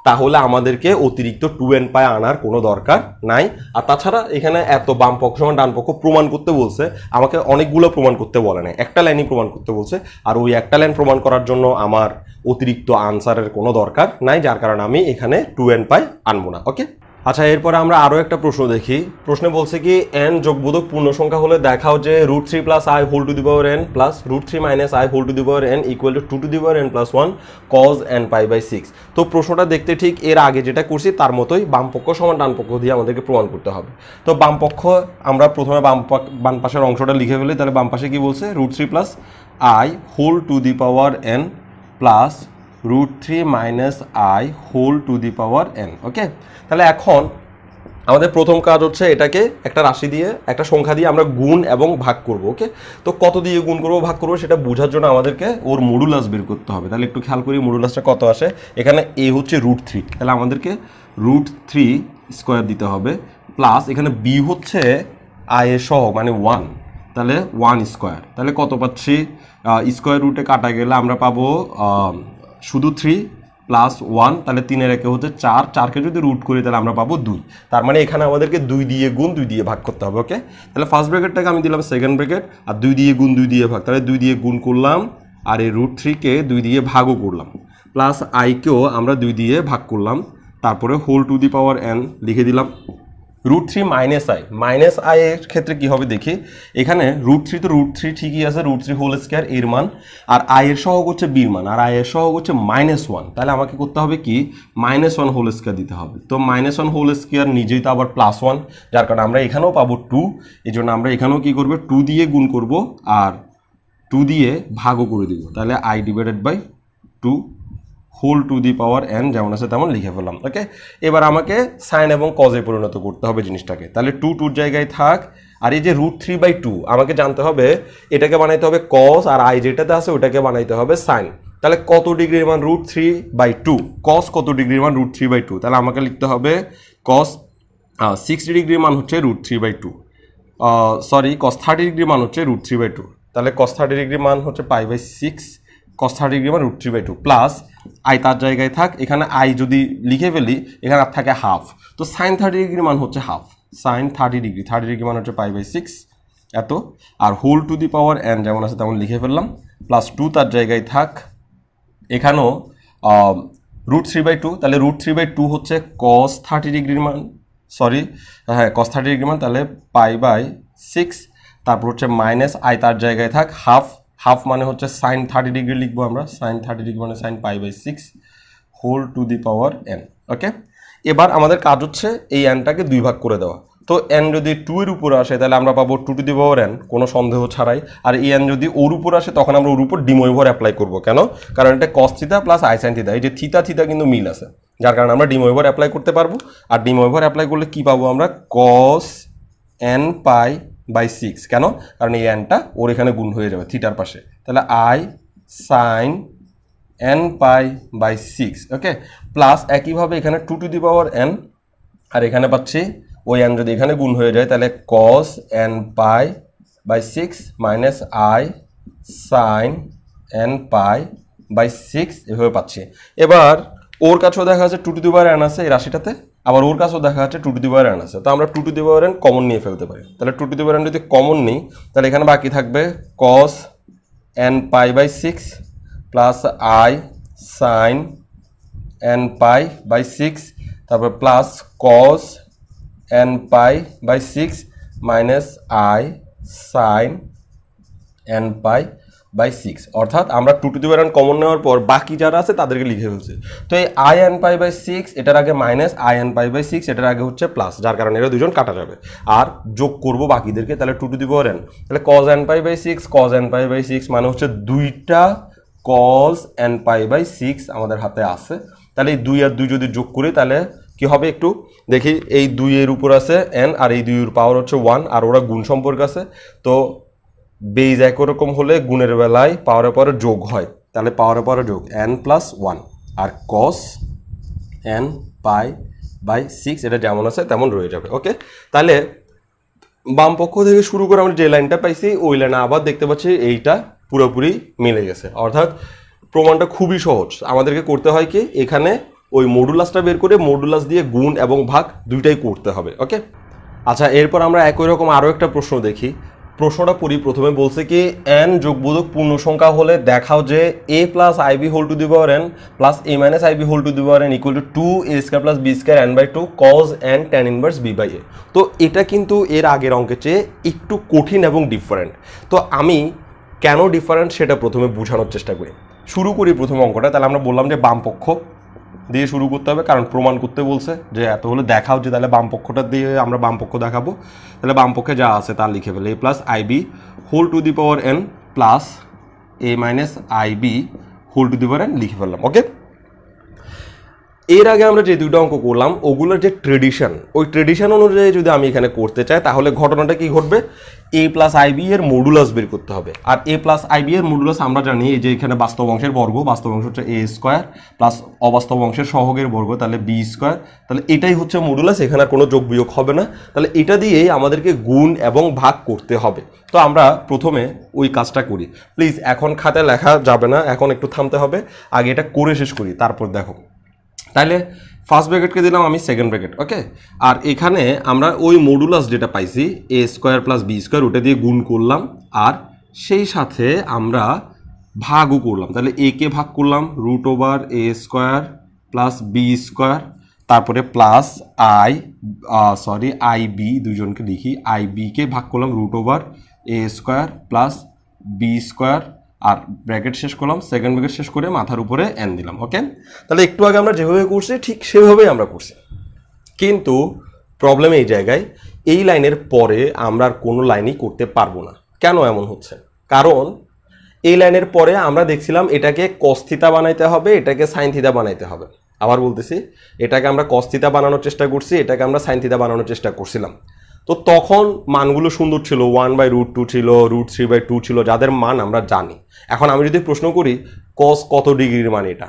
তাহলে আমাদেরকে অতিরিক্ত 2n পাই আনার কোনো দরকার নাই আর তাছাড়া এখানে এত বাম পক্ষ সমান ডান পক্ষ প্রমাণ করতে বলছে আমাকে অনেকগুলো প্রমাণ করতে বলে না একটা লাইনই প্রমাণ করতে বলছে আর ওই একটা লাইন প্রমাণ করার জন্য আমার অতিরিক্ত আনসারের কোনো দরকার নাই যার কারণে আমি এখানে 2n পাই আনবো না ওকে আচ্ছা এরপরে আমরা আরো একটা প্রশ্ন দেখি প্রশ্নে বলছে কি n যোগবোধক পূর্ণ সংখ্যা হলে দেখাও যে √3 plus i whole to the power n plus √3 minus i whole to the power n equal to 2 to the power n plus 1 cos n pi by 6 তো প্রশ্নটা দেখতে ঠিক এর আগে যেটা করছি তার মতোই বাম পক্ষ সমান ডান পক্ষ দিয়ে আমাদেরকে প্রমাণ করতে হবে তো বাম পক্ষ আমরা প্রথমে বাম পাশের অংশটা লিখে ফেলি তাহলে বাম পাশে কি বলছে √3 plus i whole to the power n plus √3 minus i whole to the power n okay তাহলে এখন আমাদের প্রথম কাজ হচ্ছে এটাকে একটা রাশি দিয়ে একটা সংখ্যা দিয়ে আমরা গুণ এবং ভাগ করব ওকে তো কত দিয়ে গুণ করব ভাগ করব সেটা বোঝার জন্য আমাদেরকে ওর মডুলাস বের করতে হবে তাহলে একটু খেয়াল করি মডুলাসটা কত আসে এখানে a হচ্ছে √3 তাহলে আমাদেরকে √3 স্কয়ার দিতে হবে প্লাস এখানে b হচ্ছে i এর সহগ মানে 1 তাহলে 1 স্কয়ার তাহলে কত পাচ্ছি স্কয়ার রুটে কাটা গেলে আমরা পাবো শুধু 3 প্লাস 1 তাহলে 3 এর একে হচ্ছে 4 কে যদি রুট করি তাহলে আমরা পাবো 2 তার মানে এখানে আমাদেরকে 2 দিয়ে গুণ 2 দিয়ে ভাগ করতে হবে ওকে তাহলে ফার্স্ট ব্র্যাকেটটাকে আমি দিলাম সেকেন্ড ব্র্যাকেট আর 2 দিয়ে গুণ 2 দিয়ে ভাগ তাহলে 2 দিয়ে গুণ করলাম আর এই √3 কে 2 দিয়ে ভাগও করলাম প্লাস i কেও আমরা 2 দিয়ে ভাগ করলাম তারপরে whole to the power n লিখে দিলাম √3 মাইনাস i এর ক্ষেত্রে কি হবে দেখি এখানে √3 তো √3 ঠিকই আছে √3 হোল স্কয়ার এর মান আর i এর সহগ হচ্ছে b এর মান আর i এর সহগ হচ্ছে -1 তাহলে আমাকে করতে হবে কি -1 হোল স্কয়ার দিতে হবে তো -1 হোল স্কয়ার নিজেই তো আবার +1 যার কারণে আমরা এখানেও পাবো 2 এজন্য আমরা এখানেও কি করব 2 দিয়ে গুণ করব আর 2 দিয়ে ভাগও করে দিব তাহলে i divided by 2 whole to the power n যেমন আছে তেমন লিখে ফেললাম ওকে এবার আমাকে সাইন এবং কজে পরিণত করতে হবে জিনিসটাকে তাহলে 2 2 জায়গায় থাক আর এই যে √3/2 আমাকে জানতে হবে এটাকে বানাইতে হবে cos আর i যেটাতে আছে ওটাকে বানাইতে হবে sin তাহলে কত ডিগ্রির মান √3/2 cos কত ডিগ্রির মান √3/2 তাহলে আমাকে লিখতে হবে cos 60 ডিগ্রির মান হচ্ছে √3/2 সরি cos 30 ডিগ্রির মান হচ্ছে √3/2 তাহলে cos 30 ডিগ্রির মান হচ্ছে π/6 cos 30 ডিগ্রি মান √3/2 প্লাস i তার জায়গায় থাক এখানে i যদি লিখে ফেলি এখানে আর থাকে হাফ তো sin 30 ডিগ্রি মান হচ্ছে হাফ sin 30 ডিগ্রি মান হচ্ছে π/6 এত, আর whole to the power n যেমন আছে তেমন লিখে ফেললাম, প্লাস 2 তার জায়গায় থাক, এখানেও √3/2, তাহলে √3/2 হচ্ছে cos 30 ডিগ্রির মান, সরি হ্যাঁ cos 30 ডিগ্রির মান, তাহলে π/6, তারপর হচ্ছে মাইনাস i তার জায়গায় থাক, হাফ মানে হচ্ছে sin 30 ডিগ্রি লিখবো আমরা, sin 30 ডিগ্রি মানে sin π/6 whole to the power n। Okay, এবার আমাদের কাজ হচ্ছে এই nটাকে 2 ভাগ করে দেওয়া। তো n যদি 2 এর উপরে আসে তাহলে আমরা পাবো 2 টু দি পাওয়ার n, কোনো সন্দেহ ছাড়াই। আর এই n যদি ওর উপর আসে তখন আমরা ওর উপর ডি মোইভর অ্যাপ্লাই করব। কেন? কারণ এটা cos theta plus i sin theta, এই যে থিটা থিটা কিন্তু মিল আছে, যার কারণে আমরা ডি মোইভর অ্যাপ্লাই করতে পারবো। আর ডি মোইভর অ্যাপ্লাই করলে কি পাবো আমরা? cos n/6। কেন? কারণ এই nটা ওর এখানে গুণ হয়ে যাবে থিটার পাশে, তাহলে i sin n/6। Okay, plus একইভাবে এখানে 2 টু দি পাওয়ার n, আর এখানে পাচ্ছি ওই n যদি এখানে গুণ হয়ে যায় তাহলে cos n/6 minus i sin n/6 এভাবে পাচ্ছি। এবার ওর কাছেও দেখা যাচ্ছে 2 টু দি পাওয়ার n আছে এই রাশিটাতে, আবার ওর কাছেও দেখা যাচ্ছে 2 টু দি পাওয়ার n আছে, তো আমরা 2 to the power n common নিয়ে ফেলতে পারি। তাহলে 2 টু দি পাওয়ার n যদি কমন নিই তাহলে এখানে বাকি থাকবে cos n/6 plus i sin n/6, তারপর plus cos n/6 minus i sin n/6, অর্থাৎ আমরা 2 to the power n common নেওয়ার পর বাকি যারা আছে তাদেরকে লিখে ফেলছি। তো এই i n/6 এটার আগে মাইনাস i n/6, এটার আগে হচ্ছে প্লাস, যার কারণে এরা দুজন কাটা যাবে, আর যোগ করব বাকিদেরকে, তাহলে 2 টু দি পাওয়ার n, তাহলে cos n/6 মানে হচ্ছে 2টা cos n/6 আমাদের হাতে আছে। তাহলে এই 2 আর 2 যদি যোগ করি তাহলে কি হবে একটু দেখি, এই 2 এর উপর আছে n আর এই 2 এর পাওয়ার হচ্ছে 1, আর ওরা গুণ সম্পর্ক আছে, তো বেজ একরকম হলে গুণের বেলায় পাওয়ারের পরে যোগ হয়, তাহলে পাওয়ারের পরে যোগ n+1 আর cos n/6 এটা যেমন আছে তেমন রয়ে যাবে। ওকে, তাহলে বাম পক্ষ থেকে শুরু করে আমরা যে লাইনটা পাইছি ওই লাইনে আবার দেখতে পাচ্ছি এইটা পুরোপুরি মিলে গেছে, অর্থাৎ প্রমাণটা খুবই সহজ। আমাদেরকে করতে হয় কি, এখানে ওই মডুলাসটা বের করে মডুলাস দিয়ে গুণ এবং ভাগ দুইটাই করতে হবে। ওকে, আচ্ছা, এরপর আমরা একই রকম আরও একটা প্রশ্ন দেখি। প্রশ্নটা পড়ি। প্রথমে বলছে কি n যোগবোধক পূর্ণ সংখ্যা হলে দেখাও যে a plus i b whole to the power n plus a minus i b whole to the power n equal to 2a² plus b² n/2 cos n tan inverse b/a। তো এটা কিন্তু এর আগের অঙ্কের চেয়ে একটু কঠিন এবং ডিফারেন্ট। তো আমি কেন ডিফারেন্ট সেটা প্রথমে বোঝানোর চেষ্টা করি। শুরু করি প্রথম অঙ্কটা। তাহলে আমরা বললাম যে বাম পক্ষ দিয়ে শুরু করতে হবে, কারণ প্রমাণ করতে বলছে যে এত হলে দেখাও যে, তাহলে বাম পক্ষটা দিয়ে আমরা বাম পক্ষ দেখাবো। তাহলে বাম পক্ষে যা আছে তা লিখে ফেলে, a plus i b whole to the power n plus a minus i b whole to the power n লিখে ফেললাম। ওকে, এর আগে আমরা যে দুটো অঙ্ক করলাম ওগুলোর যে ট্রেডিশন, ওই ট্রেডিশন অনুযায়ী যদি আমি এখানে করতে চাই তাহলে ঘটনাটা কি ঘটবে, a প্লাস আইবি এর মডুলাস বের করতে হবে। আর a প্লাস আইবি এর মডুলাস আমরা জানি এই যে এখানে বাস্তব অংশের বর্গ, বাস্তব অংশ হচ্ছে a স্কোয়ার প্লাস অবাস্তব অংশের সহগের বর্গ, তাহলে b স্কোয়ার, তাহলে এটাই হচ্ছে মডুলাস, এখানে আর কোনো যোগ বিয়োগ হবে না। তাহলে এটা দিয়েই আমাদেরকে গুণ এবং ভাগ করতে হবে। তো আমরা প্রথমে ওই কাজটা করি। প্লিজ এখন খাতায় লেখা যাবে না, এখন একটু থামতে হবে, আগে এটা করে শেষ করি তারপর দেখো। তাহলে ফার্স্ট ব্র্যাকেটকে দিলাম আমি সেকেন্ড ব্র্যাকেট। ওকে, আর এখানে আমরা ওই মডুলাস যেটা পাইছি a square plus b square ওটা দিয়ে গুণ করলাম, আর সেই সাথে আমরা ভাগও করলাম। তাহলে a কে ভাগ করলাম √a square plus b square, তারপরে প্লাস আই বি দুজনকে লিখি, আই বিকে ভাগ করলাম √a square plus b square, আর ব্র্যাকেট শেষ করলাম, সেকেন্ড ব্র্যাকেট শেষ করে মাথার উপরে n দিলাম। ওকে, তাহলে একটু আগে আমরা যেভাবে করছি ঠিক সেভাবেই আমরা করছি, কিন্তু প্রবলেম এই জায়গায় এই লাইনের পরে আমরা আর কোনো লাইনই করতে পারবো না। কেন এমন হচ্ছে? কারণ এই লাইনের পরে আমরা দেখছিলাম এটাকে cos থিটা বানাইতে হবে, এটাকে sin থিটা বানাইতে হবে। আবার বলতেছি, এটাকে আমরা cos থিটা বানানোর চেষ্টা করছি, এটাকে আমরা sin থিটা বানানোর চেষ্টা করছিলাম। তো তখন মানগুলো সুন্দর ছিল, 1/√2 ছিল, √3/2 ছিল, যাদের মান আমরা জানি। এখন আমি যদি প্রশ্ন করি cos কত ডিগ্রির মান, এটা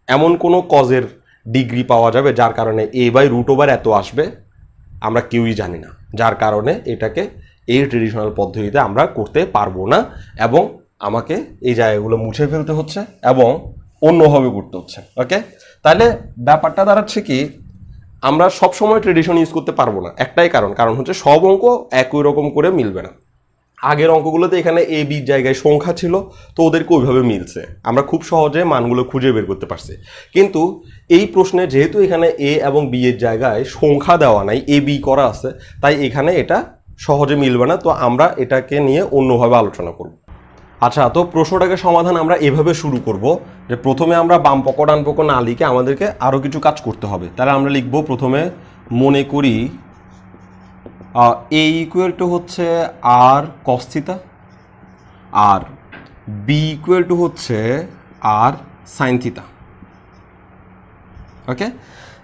এমন কোনো কজের ডিগ্রি পাওয়া যাবে যার কারণে a/√ওভার এত আসবে, আমরা কেউই জানি না, যার কারণে এটাকে এই ট্রেডিশনাল পদ্ধতিতে আমরা করতে পারবো না, এবং আমাকে এই জায়গাগুলো মুছে ফেলতে হচ্ছে এবং অন্যভাবে করতে হচ্ছে। ওকে, তাহলে ব্যাপারটা দাঁড়াচ্ছে কি, আমরা সব সময় ট্রেডিশন ইউজ করতে পারবো না, একটাই কারণ হচ্ছে সব অঙ্ক একই রকম করে মিলবে না। আগের অঙ্কগুলোতে এখানে এ বি জায়গায় সংখ্যা ছিল, তো ওদেরকে ওইভাবে মিলছে, আমরা খুব সহজে মানগুলো খুঁজে বের করতে পারছি। কিন্তু এই প্রশ্নে যেহেতু এখানে এ এবং বি এর জায়গায় সংখ্যা দেওয়া নাই, এ বি করা আছে, তাই এখানে এটা সহজে মিলবে না। তো আমরা এটাকে নিয়ে অন্যভাবে আলোচনা করব। আচ্ছা, তো প্রশ্নটাকে সমাধান আমরা এভাবে শুরু করব যে প্রথমে আমরা বাম পক্ষ ডান পক্ষ না লিখে আমাদেরকে আরও কিছু কাজ করতে হবে। তাহলে আমরা লিখব, প্রথমে মনে করি এ ইকুয়াল টু হচ্ছে আর কস থিটা, আর বি ইকুয়াল টু হচ্ছে আর সাইন থিটা। ওকে,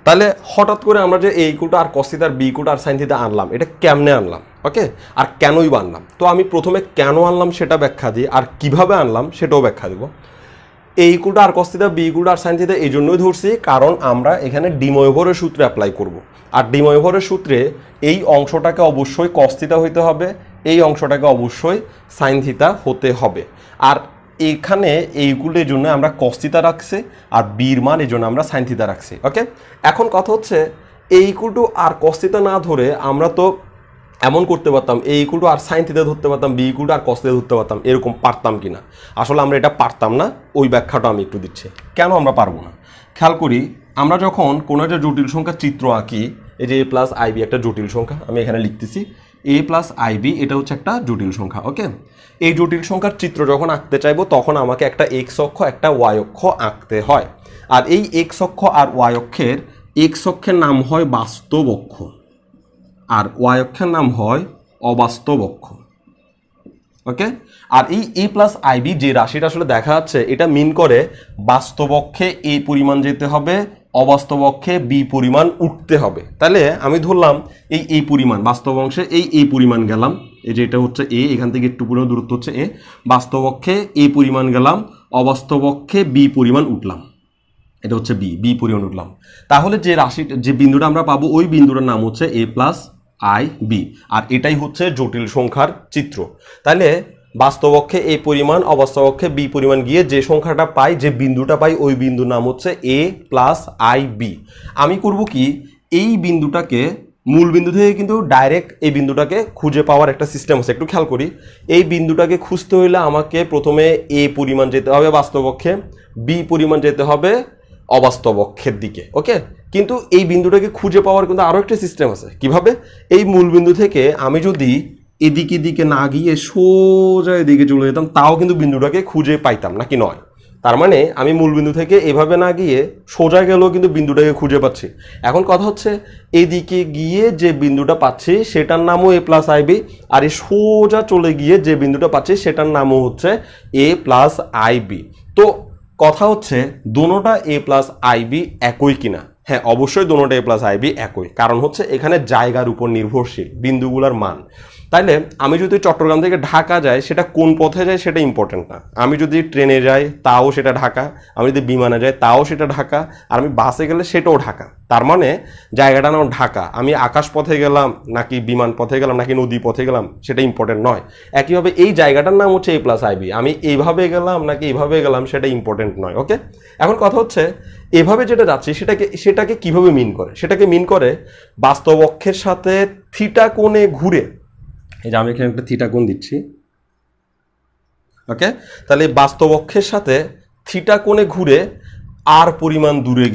তাহলে হঠাৎ করে আমরা যে A equal to R cos theta আর B equal to R sine theta আনলাম, এটা কেমনে আনলাম? ওকে, আর কেনই বা আনলাম? তো আমি প্রথমে কেন আনলাম সেটা ব্যাখ্যা দিই, আর কিভাবে আনলাম সেটাও ব্যাখ্যা দেবো। A equal to R cos theta, B equal to R sine theta এই জন্যই ধরছি কারণ আমরা এখানে ডি ময়ুরের সূত্রে অ্যাপ্লাই করব। আর ডি ময়ুরের সূত্রে এই অংশটাকে অবশ্যই কস থিটা হইতে হবে, এই অংশটাকে অবশ্যই সাইন থিটা হতে হবে। আর এখানে এইগুলোর জন্য আমরা কস থিটা রাখছি, আর বির মান এই জন্য আমরা সাইন থিটা রাখছি। ওকে, এখন কথা হচ্ছে A equal to R cos theta না ধরে আমরা তো এমন করতে পারতাম, A equal to R sine theta ধরতে পারতাম, B equal to R cos theta ধরতে পারতাম, এরকম পারতাম কিনা? আসলে আমরা এটা পারতাম না, ওই ব্যাখ্যাটা আমি একটু দিচ্ছি কেন আমরা পারবো না। খেয়াল করি, আমরা যখন কোনো একটা জটিল সংখ্যার চিত্র আঁকি, এই যে এ প্লাস আইবি একটা জটিল সংখ্যা, আমি এখানে লিখতেছি এ প্লাস আইবি, এটা হচ্ছে একটা জটিল সংখ্যা। ওকে, এই জটিল সংখ্যার চিত্র যখন আঁকতে চাইবো তখন আমাকে একটা এক্স অক্ষ একটা ওয়াই অক্ষ আঁকতে হয়। আর এই এক্স অক্ষ আর ওয়াই অক্ষের, এক্স অক্ষের নাম হয় বাস্তব অক্ষ আর ওয়াই অক্ষের নাম হয় অবাস্তব অক্ষ। ওকে, আর এই এ প্লাস আইবি যে রাশিটা আসলে দেখা যাচ্ছে, এটা মিন করে বাস্তব অক্ষে এ পরিমাণ যেতে হবে, অবাস্তব অক্ষে বি পরিমাণ উঠতে হবে। তাহলে আমি ধরলাম এই পরিমাণ বাস্তব অংশে এই পরিমাণ গেলাম, এই যে এটা হচ্ছে এ, এখান থেকে একটু পরিমাণ দূরত্ব হচ্ছে এ, বাস্তব অক্ষে এ পরিমাণ গেলাম, অবাস্তব অক্ষে বি পরিমাণ উঠলাম, এটা হচ্ছে বি পরিমাণ উঠলাম। তাহলে যে রাশি যে বিন্দুটা আমরা পাবো ওই বিন্দুটার নাম হচ্ছে এ প্লাস আই বি, আর এটাই হচ্ছে জটিল সংখ্যার চিত্র। তাহলে বাস্তব অক্ষে এ পরিমাণ, অবাস্তব অক্ষে বি পরিমাণ গিয়ে যে সংখ্যাটা পাই, যে বিন্দুটা পাই, ওই বিন্দুর নাম হচ্ছে এ প্লাস আই বি। আমি করব কি, এই বিন্দুটাকে মূল বিন্দু থেকে কিন্তু ডাইরেক্ট এই বিন্দুটাকে খুঁজে পাওয়ার একটা সিস্টেম আছে, একটু খেয়াল করি। এই বিন্দুটাকে খুঁজতে হইলে আমাকে প্রথমে এ পরিমাণ যেতে হবে বাস্তব অক্ষে, বি পরিমাণ যেতে হবে অবাস্তব অক্ষের দিকে। ওকে, কিন্তু এই বিন্দুটাকে খুঁজে পাওয়ার কিন্তু আরও একটা সিস্টেম আছে। কিভাবে? এই মূল বিন্দু থেকে আমি যদি এদিকে দিকে না গিয়ে সোজা এদিকে চলে যেতাম, তাও কিন্তু বিন্দুটাকে খুঁজে পাইতাম, নাকি নয়? তার মানে আমি মূল বিন্দু থেকে এভাবে না গিয়ে সোজা গেলেও কিন্তু বিন্দুটাকে খুঁজে পাচ্ছি। এখন কথা হচ্ছে, এদিকে গিয়ে যে বিন্দুটা পাচ্ছি সেটার নামও এ প্লাস আইবি, আর এই সোজা চলে গিয়ে যে বিন্দুটা পাচ্ছি সেটার নামও হচ্ছে এ প্লাস আইবি। তো কথা হচ্ছে দোনোটা এ প্লাস আইবি একই কিনা? হ্যাঁ, অবশ্যই দোনোটা এ প্লাস আইবি একই, কারণ হচ্ছে এখানে জায়গার উপর নির্ভরশীল বিন্দুগুলোর মান। তাইলে আমি যদি চট্টগ্রাম থেকে ঢাকা যাই, সেটা কোন পথে যায় সেটা ইম্পর্টেন্ট না। আমি যদি ট্রেনে যাই তাও সেটা ঢাকা, আমি যদি বিমানে যাই তাও সেটা ঢাকা, আর আমি বাসে গেলে সেটাও ঢাকা। তার মানে জায়গাটা নাম ঢাকা, আমি আকাশ পথে গেলাম নাকি বিমান পথে গেলাম নাকি নদী পথে গেলাম সেটা ইম্পর্টেন্ট নয়। একইভাবে এই জায়গাটার নাম হচ্ছে এ প্লাস আইবি, আমি এইভাবে গেলাম নাকি এইভাবে গেলাম সেটা ইম্পর্টেন্ট নয়। ওকে, এখন কথা হচ্ছে এভাবে যেটা যাচ্ছি সেটাকে কিভাবে মিন করে? সেটাকে মিন করে বাস্তব অক্ষের সাথে থিটা কোণে ঘুরে, এই যে আমি এখানে একটা থিটা কোণ দিচ্ছি। ওকে, তাহলে বাস্তব অক্ষের সাথে থিটা কোণে ঘুরে আর পরিমাণ দূরে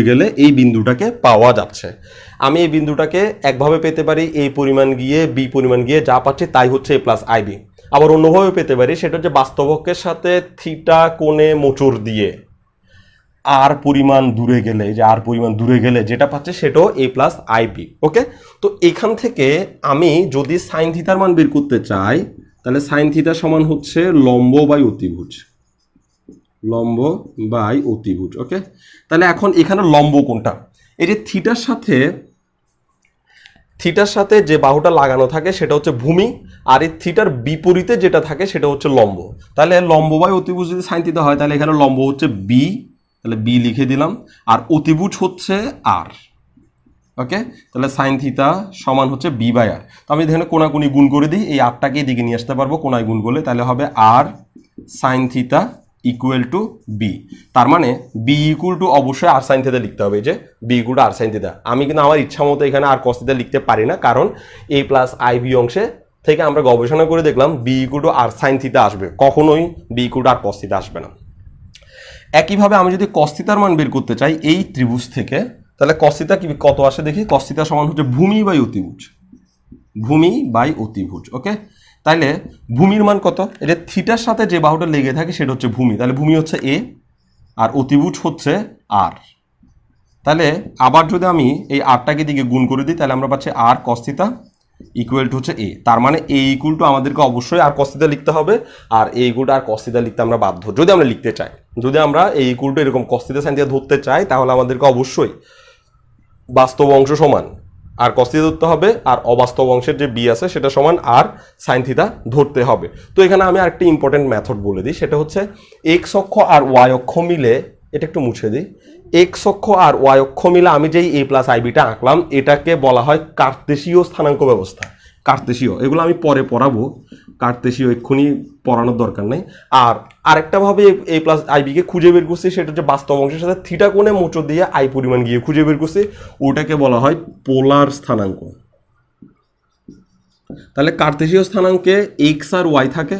গেলে এই বিন্দুটাকে পাওয়া যাচ্ছে। আমি এই বিন্দুটাকে একভাবে পেতে পারি, এই পরিমাণ গিয়ে বি পরিমাণ গিয়ে যা পাচ্ছি তাই হচ্ছে এ প্লাস আইবি। আবার অন্যভাবে পেতে পারি, সেটা হচ্ছে বাস্তব অক্ষের সাথে থিটা কোণে মোচড় দিয়ে আর পরিমাণ দূরে গেলে, যে আর পরিমাণ দূরে গেলে যেটা পাচ্ছে সেটাও এ প্লাস আইবি। ওকে, তো এখান থেকে আমি যদি সাইন থিটার মান বের করতে চাই, তাহলে সাইন থিটা সমান হচ্ছে লম্ব বাই অতিভুজ, লম্ব বাই অতিভুজ। ওকে, তাহলে এখন এখানে লম্ব কোনটা? এই যে থিটার সাথে যে বাহুটা লাগানো থাকে সেটা হচ্ছে ভূমি, আর এই থিটার বিপরীতে যেটা থাকে সেটা হচ্ছে লম্ব। তাহলে লম্ব বাই অতিভুজ যদি সাইন থিটা হয়, তাহলে এখানে লম্ব হচ্ছে বি, তাহলে বি লিখে দিলাম, আর অতিভুজ হচ্ছে আর। ওকে, তাহলে সাইন থিটা সমান হচ্ছে বি বাই আর। তো আমি এখানে কোনাকুনি গুণ করে দিই, এই আরটাকে এদিকে নিয়ে আসতে পারবো কোনায় গুণ করলে, তাহলে হবে R sine theta equal to B. তার মানে বি ইকুয়াল টু অবশ্যই আর সাইন থিটা লিখতে হবে, যে b equal to R sine theta. আমি কিন্তু আমার ইচ্ছা মতো এখানে আর কস থিটা লিখতে পারি না, কারণ এ প্লাস আই বি অংশে থেকে আমরা গবেষণা করে দেখলাম b equal to R sine theta আসবে, কখনোই b equal to R cos theta আসবে না। একইভাবে আমি যদি কস থিটার মান বের করতে চাই এই ত্রিভুজ থেকে, তাহলে কস থিটা কি কত আসে দেখি। কস থিটা সমান হচ্ছে ভূমি বাই অতিভুজ, ভূমি বাই অতিভুজ। ওকে, তাহলে ভূমির মান কত? এটা থিটার সাথে যে বাহুটা লেগে থাকে সেটা হচ্ছে ভূমি, তাহলে ভূমি হচ্ছে এ আর অতিভুজ হচ্ছে আর। তাহলে আবার যদি আমি এই আরটাকে দিকে গুণ করে দিই, তাহলে আমরা পাচ্ছি আর কস থিটা ইকুয়াল টু হচ্ছে এ। তার মানে এ ইকুয়াল টু আমাদেরকে অবশ্যই আর কস থিটা লিখতে হবে, আর A equal to R cos theta লিখতে আমরা বাধ্য যদি আমরা লিখতে চাই। যদি আমরা এ ইকুয়াল টু এরকম কস থিটা সাইন থিটা ধরতে চাই, তাহলে আমাদেরকে অবশ্যই বাস্তব অংশ সমান আর কস থিটা ধরতে হবে, আর অবাস্তব অংশের যে বি আছে সেটা সমান আর সাইন থিটা ধরতে হবে। তো এখানে আমি আরেকটা ইম্পর্টেন্ট মেথড বলে দিই, সেটা হচ্ছে এক্স অক্ষ আর ওয়াই অক্ষ মিলে, এটা একটু মুছে দিই, এক্স অক্ষ আর ওয়াই অক্ষ মিলে আমি যেই এ প্লাস আইবিটা আঁকলাম এটাকে বলা হয় কার্তেশীয় স্থানাঙ্ক ব্যবস্থা। কার্তেশীয়, এগুলো আমি পরে পড়াবো, কার্তেশীয় এক্ষুনি পড়ানোর দরকার নেই। আর আরেকটা ভাবে এ প্লাস আইবিকে খুঁজে বের করছি, সেটা হচ্ছে বাস্তব অংশের সাথে থিটা কোণে মোচড় দিয়ে আই পরিমাণ গিয়ে খুঁজে বের করছি, ওটাকে বলা হয় পোলার স্থানাঙ্ক। তাহলে কার্তেশীয় স্থানাঙ্কে এক্স আর ওয়াই থাকে,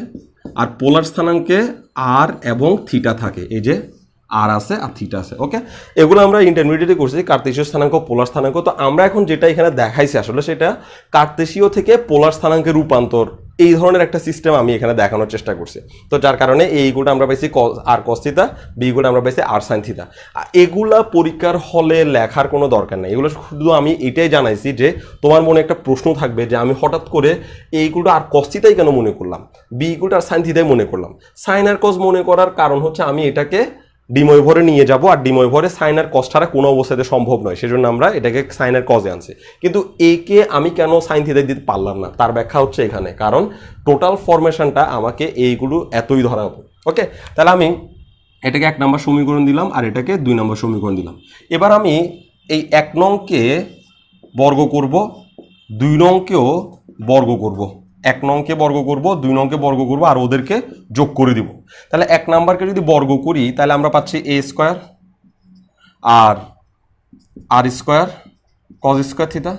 আর পোলার স্থানাঙ্কে আর এবং থিটা থাকে, এই যে আর আছে আর থিটা আছে। ওকে, এগুলো আমরা ইন্টারমিডিয়েটে করছি, কার্তেশীয় স্থানাঙ্ক, পোলার স্থানাঙ্ক। তো আমরা এখন যেটা এখানে দেখাইছি আসলে সেটা কার্তেশীয় থেকে পোলার স্থানাঙ্কের রূপান্তর, এই ধরনের একটা সিস্টেম আমি এখানে দেখানোর চেষ্টা করছি। তো যার কারণে এইগুলো আমরা পাইছি আর কস থিটা, বিগুলো আমরা পাইছি আর সাইন থিটা। এগুলা পরীক্ষার হলে লেখার কোনো দরকার নেই, এগুলো শুধু আমি এটাই জানাইছি যে তোমার মনে একটা প্রশ্ন থাকবে যে আমি হঠাৎ করে এইগুলো আর কস থিটাই কেন মনে করলাম, বিগুলো আর সাইন থিটাই মনে করলাম। সাইন আর কস মনে করার কারণ হচ্ছে আমি এটাকে ডিময় ভরে নিয়ে যাব, আর ডিময় ভরে সাইন আর কস ছাড়া কোনো অবস্থাতে সম্ভব নয়, সেজন্য আমরা এটাকে সাইন আর কসে আনছি। কিন্তু একে আমি কেন সাইন থিটা দিতে পারলাম না, তার ব্যাখ্যা হচ্ছে এখানে, কারণ টোটাল ফরমেশনটা আমাকে এইগুলো এতই ধরা হবে। ওকে, তাহলে আমি এটাকে 1 নম্বর সমীকরণ দিলাম আর এটাকে 2 নম্বর সমীকরণ দিলাম। এবার আমি এই 1 নংকে বর্গ করব, 2 নংকেও বর্গ করব, 1 নংকে বর্গ করব, 2 নংকে বর্গ করব, আর ওদেরকে যোগ করে দিব। তাহলে 1 নাম্বারকে যদি বর্গ করি তাহলে আমরা পাচ্ছি এ স্কোয়ার আর আর স্কোয়ার কজ স্কোয়ার থিটা,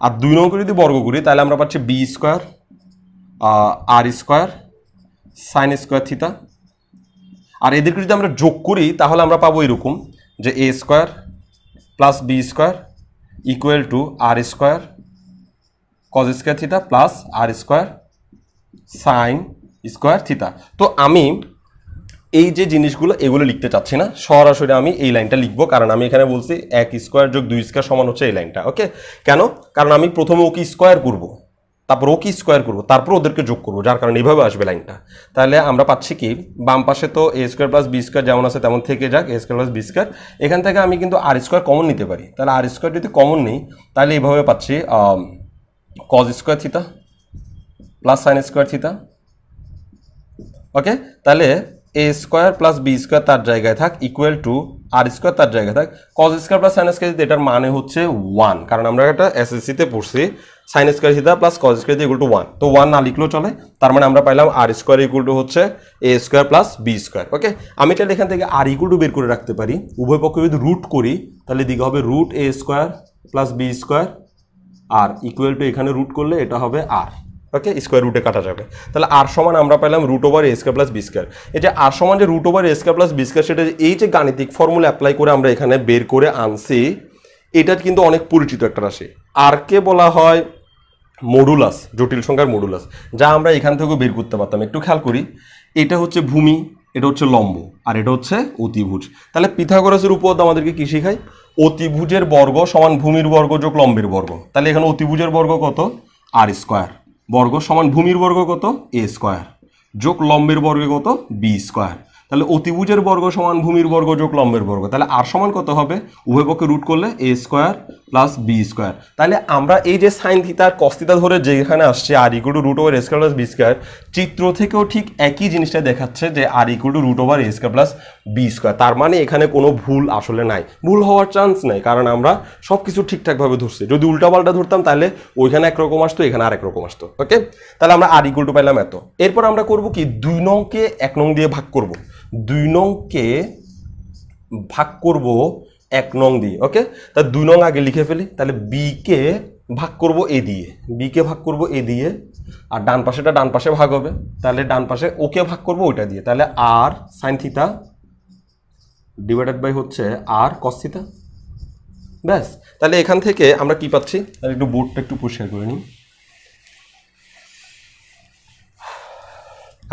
আর 2 নংকে যদি বর্গ করি তাহলে আমরা পাচ্ছি বি স্কোয়ার আর স্কোয়ার সাইন স্কোয়ার থিটা। আর এদেরকে যদি আমরা যোগ করি তাহলে আমরা পাবো এরকম যে A square plus B square equal to R square cos square theta plus R square sine square theta. তো আমি এই যে জিনিসগুলো এগুলো লিখতে চাচ্ছি না, সরাসরি আমি এই লাইনটা লিখবো, কারণ আমি এখানে বলছি 1 স্কোয়ার যোগ 2 স্কোয়ার সমান হচ্ছে এই লাইনটা। ওকে, কেন? কারণ আমি প্রথমে ওকে স্কোয়ার করবো, তারপর ওকে স্কোয়ার করবো, তারপর ওদেরকে যোগ করবো, যার কারণে এইভাবে আসবে লাইনটা। তাহলে আমরা পাচ্ছি কি, বাম পাশে তো এ স্কোয়ার প্লাস বি স্কোয়ার যেমন আছে তেমন থেকে যাক, এ স্কোয়ার প্লাস বি স্কোয়ার। এখান থেকে আমি কিন্তু আর স্কোয়ার কমন নিতে পারি, তাহলে আর স্কোয়ার যদি কমন নিই তাহলে এইভাবে পাচ্ছি cos square theta plus sine square theta. Okay, তাহলে এ স্কোয়ার প্লাস বি স্কোয়ার তার জায়গায় থাক ইকুয়াল টু আর স্কোয়ার তার জায়গায় থাক cos square plus sine square theta, এটার মানে হচ্ছে 1, কারণ আমরা এটা এসএসসিতে পড়ছি sign square theta plus cos square theta equal two 1, তো 1 না লিখলেও চলে। তার মানে আমরা পাইলাম আর স্কোয়ার ইকুয়াল টু হচ্ছে এ স্কোয়ার প্লাস বি স্কোয়ার। ওকে, আমি চাইলে এখান থেকে আর ইকুয়াল টু বের করে রাখতে পারি, উভয় পক্ষে যদি রুট করি তাহলে দিকে হবে root a square plus B square r equal to এখানে রুট করলে এটা হবে আর। ওকে, স্কোয়ার রুটে কাটা যাবে, তাহলে আর সমান আমরা পেলাম রুট ওভার এ স্কোয়ার প্লাস বি স্কোয়ার। এই যে আর সমান যে রুট ওভার এ স্কোয়ার প্লাস বি স্কোয়ার, সেটা এই যে গাণিতিক ফর্মুলা অ্যাপ্লাই করে আমরা এখানে বের করে আনছি, এটা কিন্তু অনেক পরিচিত একটা রাশি। আর কে বলা হয় মডুলাস, জটিল সংখ্যার মডুলাস, যা আমরা এখান থেকেও বের করতে পারতাম। একটু খেয়াল করি, এটা হচ্ছে ভূমি, এটা হচ্ছে লম্ব, আর এটা হচ্ছে অতিভুজ। তাহলে পিথাগোরাসের উপপাদ্য আমাদেরকে কি শেখায়? অতিভুজের বর্গ সমান ভূমির বর্গ যোগ লম্বের বর্গ। তাহলে এখানে অতিভুজের বর্গ কত? আর স্কোয়ার বর্গ সমান ভূমির বর্গ কত? এ স্কোয়ার যোগ লম্বের বর্গ কত? B square. তাহলে অতিভুজের বর্গ সমান ভূমির বর্গ যোগ লম্বের বর্গ, তাহলে আর সমান কত হবে? উভয় পক্ষে রুট করলে এ স্কোয়ার প্লাস বি স্কোয়ার। তাহলে আমরা এই যে সাইন থিতা আর কস থিতা ধরে যেখানে আসছে R equal to root over A square plus B square, চিত্র থেকেও ঠিক একই জিনিসটা দেখাচ্ছে যে R equal to root over A square plus B square. তার মানে এখানে কোনো ভুল আসলে নাই, ভুল হওয়ার চান্স নেই, কারণ আমরা সব কিছু ঠিকঠাকভাবে ধরছি। যদি উল্টাপাল্টা ধরতাম তাহলে ওইখানে একরকম আসতো, এখানে আরেক রকম আসতো। ওকে, তাহলে আমরা আর ইকুয়াল টু পাইলাম এত। এরপর আমরা করব কি, 2 নংকে 1 নং দিয়ে ভাগ করব, 2 নংকে ভাগ করব 1 নং দিয়ে। ওকে, তা 2 নং আগে লিখে ফেলি। তাহলে বি কে ভাগ করব এ দিয়ে, বি কে ভাগ করব এ দিয়ে, আর ডান পাশেটা ডান পাশে ভাগ হবে, তাহলে ডান পাশে ওকে ভাগ করব ওইটা দিয়ে। তাহলে R sine theta divided by হচ্ছে আর কস থিতা। ব্যাস, তাহলে এখান থেকে আমরা কি পাচ্ছি, তাহলে একটু বোর্ডটা একটু পরিষ্কার করে নিই।